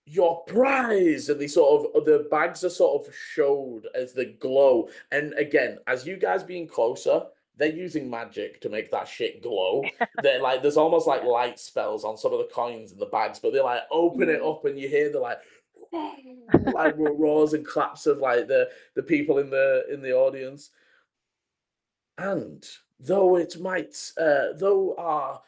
your prize, and the bags are sort of showed as they glow. And again, as you guys being closer, they're using magic to make that shit glow. They're like, there's almost like light spells on some of the coins in the bags, but they like open it up, and you hear the like roars and claps of like the people in the audience. And though it might, though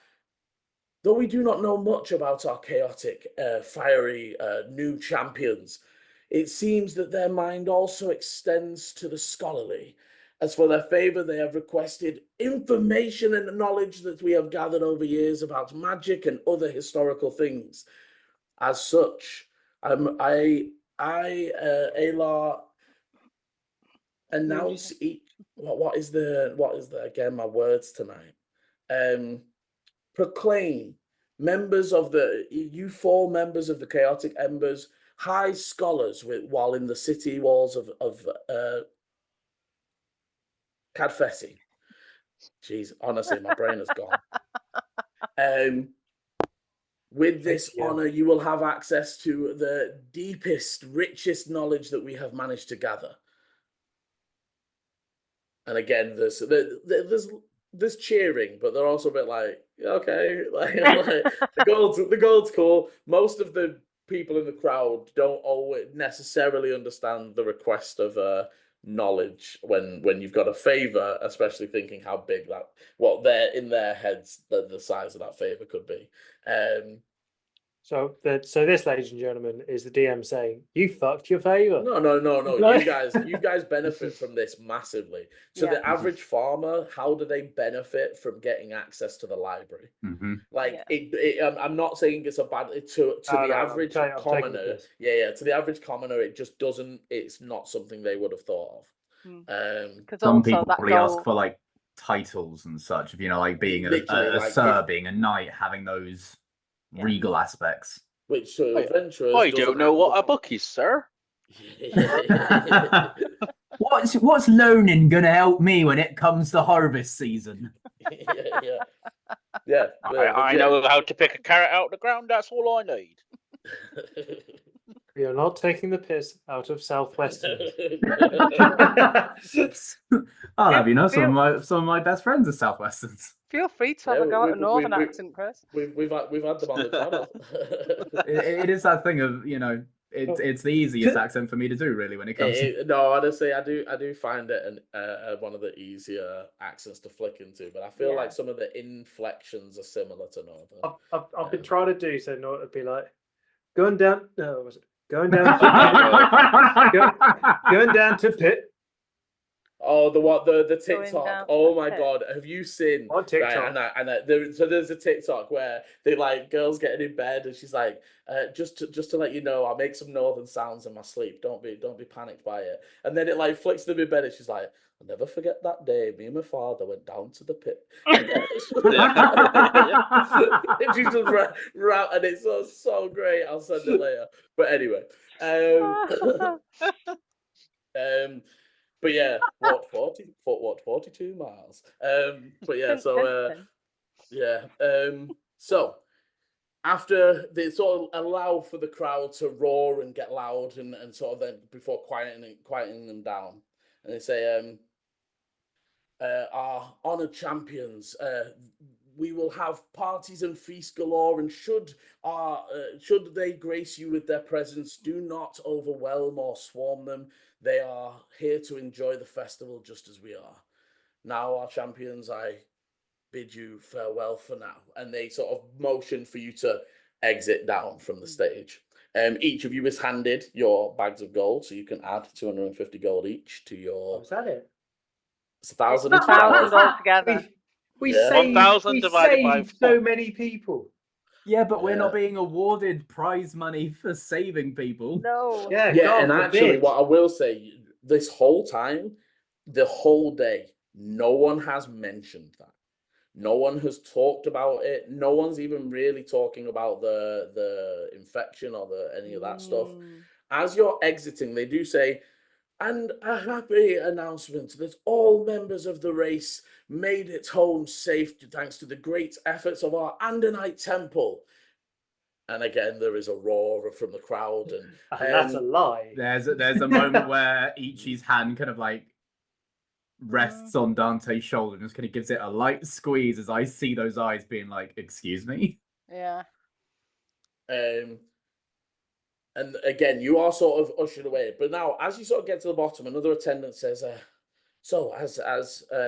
we do not know much about our chaotic, fiery new champions, it seems that their mind also extends to the scholarly. As for their favor, they have requested information and knowledge that we have gathered over years about magic and other historical things. As such, Alar, announce each. What is the again? My words tonight. Proclaim members of you 4 members of the Chaotic Embers, high scholars while in the city walls of Cadfessi. Jeez, honestly, my brain has gone. With this honor, you will have access to the deepest, richest knowledge that we have managed to gather. And again, there's cheering, but they're also a bit like, okay, like the gold's cool. Most of the people in the crowd don't always necessarily understand the request of knowledge when you've got a favor, especially thinking how big what they're in their heads the size of that favor could be. So this, ladies and gentlemen, is the DM saying, "You fucked your favor." No. You guys benefit from this massively. So the average farmer, how do they benefit from getting access to the library? Like I'm not saying it's a bad to the average commoner. To the average commoner, it just doesn't. It's not something they would have thought of. Some people probably ask for like titles and such. If like being a sir, being a knight, having those regal aspects. Which adventurers. I don't know what a book is, sir. What's learning gonna help me when it comes to harvest season? Yeah. I know how to pick a carrot out of the ground. That's all I need. We are not taking the piss out of Southwestern. I'll have some of my best friends are Southwesterns. Feel free to have a go at a northern accent, Chris. We've had them on the channel. It is that thing of it's the easiest accent for me to do really when it comes to... No, honestly, I do find it one of the easier accents to flick into, but I feel like some of the inflections are similar to northern. I've been trying to do so. No, it'd be like going down. No, was it going down? Going down to pit. Oh, the TikTok. Oh my god, have you seen on TikTok? Right, so there's a TikTok where they like girls getting in bed and she's like, just to let you know, I'll make some northern sounds in my sleep. Don't be panicked by it. And then it like flicks them in bed and she's like, I'll never forget that day me and my father went down to the pit. And she's just and it's so great. I'll send it later. But anyway, but yeah, 42 miles. But yeah, so so after they sort of allow for the crowd to roar and get loud and sort of then before quieting them down, and they say, our honored champions, we will have parties and feasts galore, and should they grace you with their presence, do not overwhelm or swarm them. They are here to enjoy the festival just as we are. Now, our champions, I bid you farewell for now. And they sort of motion for you to exit down from the stage. Each of you is handed your bags of gold, so you can add 250 gold each to your... Was that it? It's 1,000 altogether. We saved 1,000 divided by 4. So many people. Yeah, but we're not being awarded prize money for saving people. No. Yeah, and actually, what I will say, this whole time, the whole day, no one has mentioned that. No one has talked about it. No one's even really talking about the infection or any of that stuff. As you're exiting, they do say, and a happy announcement that all members of the race made it home safe thanks to the great efforts of our Andonite temple. And again, there is a roar from the crowd, and that's a lie. There's a moment where Ichi's hand kind of like rests on Dante's shoulder and just kind of gives it a light squeeze as I see those eyes being like, "Excuse me." Yeah. And again, you are sort of ushered away. But now, as you sort of get to the bottom, another attendant says, So as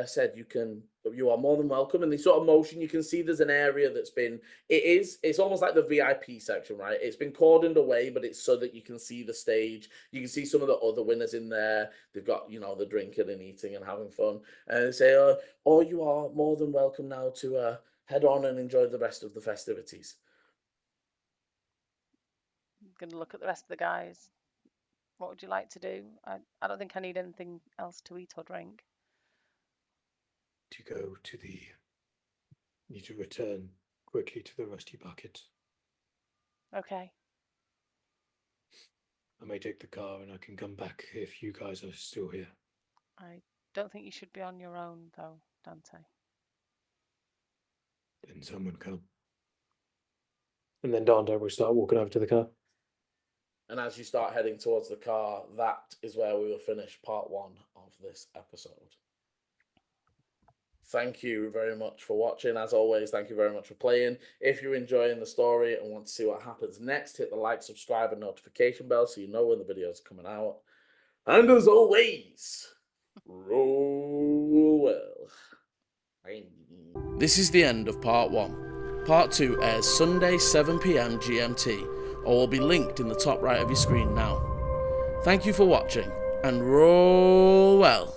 said, you are more than welcome. And the sort of motion, you can see there's an area that's been, it's almost like the VIP section, right? It's been cordoned away, but it's so that you can see the stage. You can see some of the other winners in there. They've got, the drinking and eating and having fun. And they say, oh, you are more than welcome now to head on and enjoy the rest of the festivities. I'm going to look at the rest of the guys. What would you like to do? I don't think I need anything else to eat or drink. To go to need to return quickly to the Rusty Bucket. Okay. I may take the car and I can come back if you guys are still here. I don't think you should be on your own, though, Dante. Then someone come. And then Dante will start walking over to the car. And as you start heading towards the car, that is where we will finish part 1 of this episode. Thank you very much for watching. As always, thank you very much for playing. If you're enjoying the story and want to see what happens next, hit the like, subscribe, and notification bell so you know when the videos are coming out. And as always, roll well. Bye. This is the end of part 1. Part 2 airs Sunday 7 PM GMT, or will be linked in the top right of your screen now. Thank you for watching, and roll well.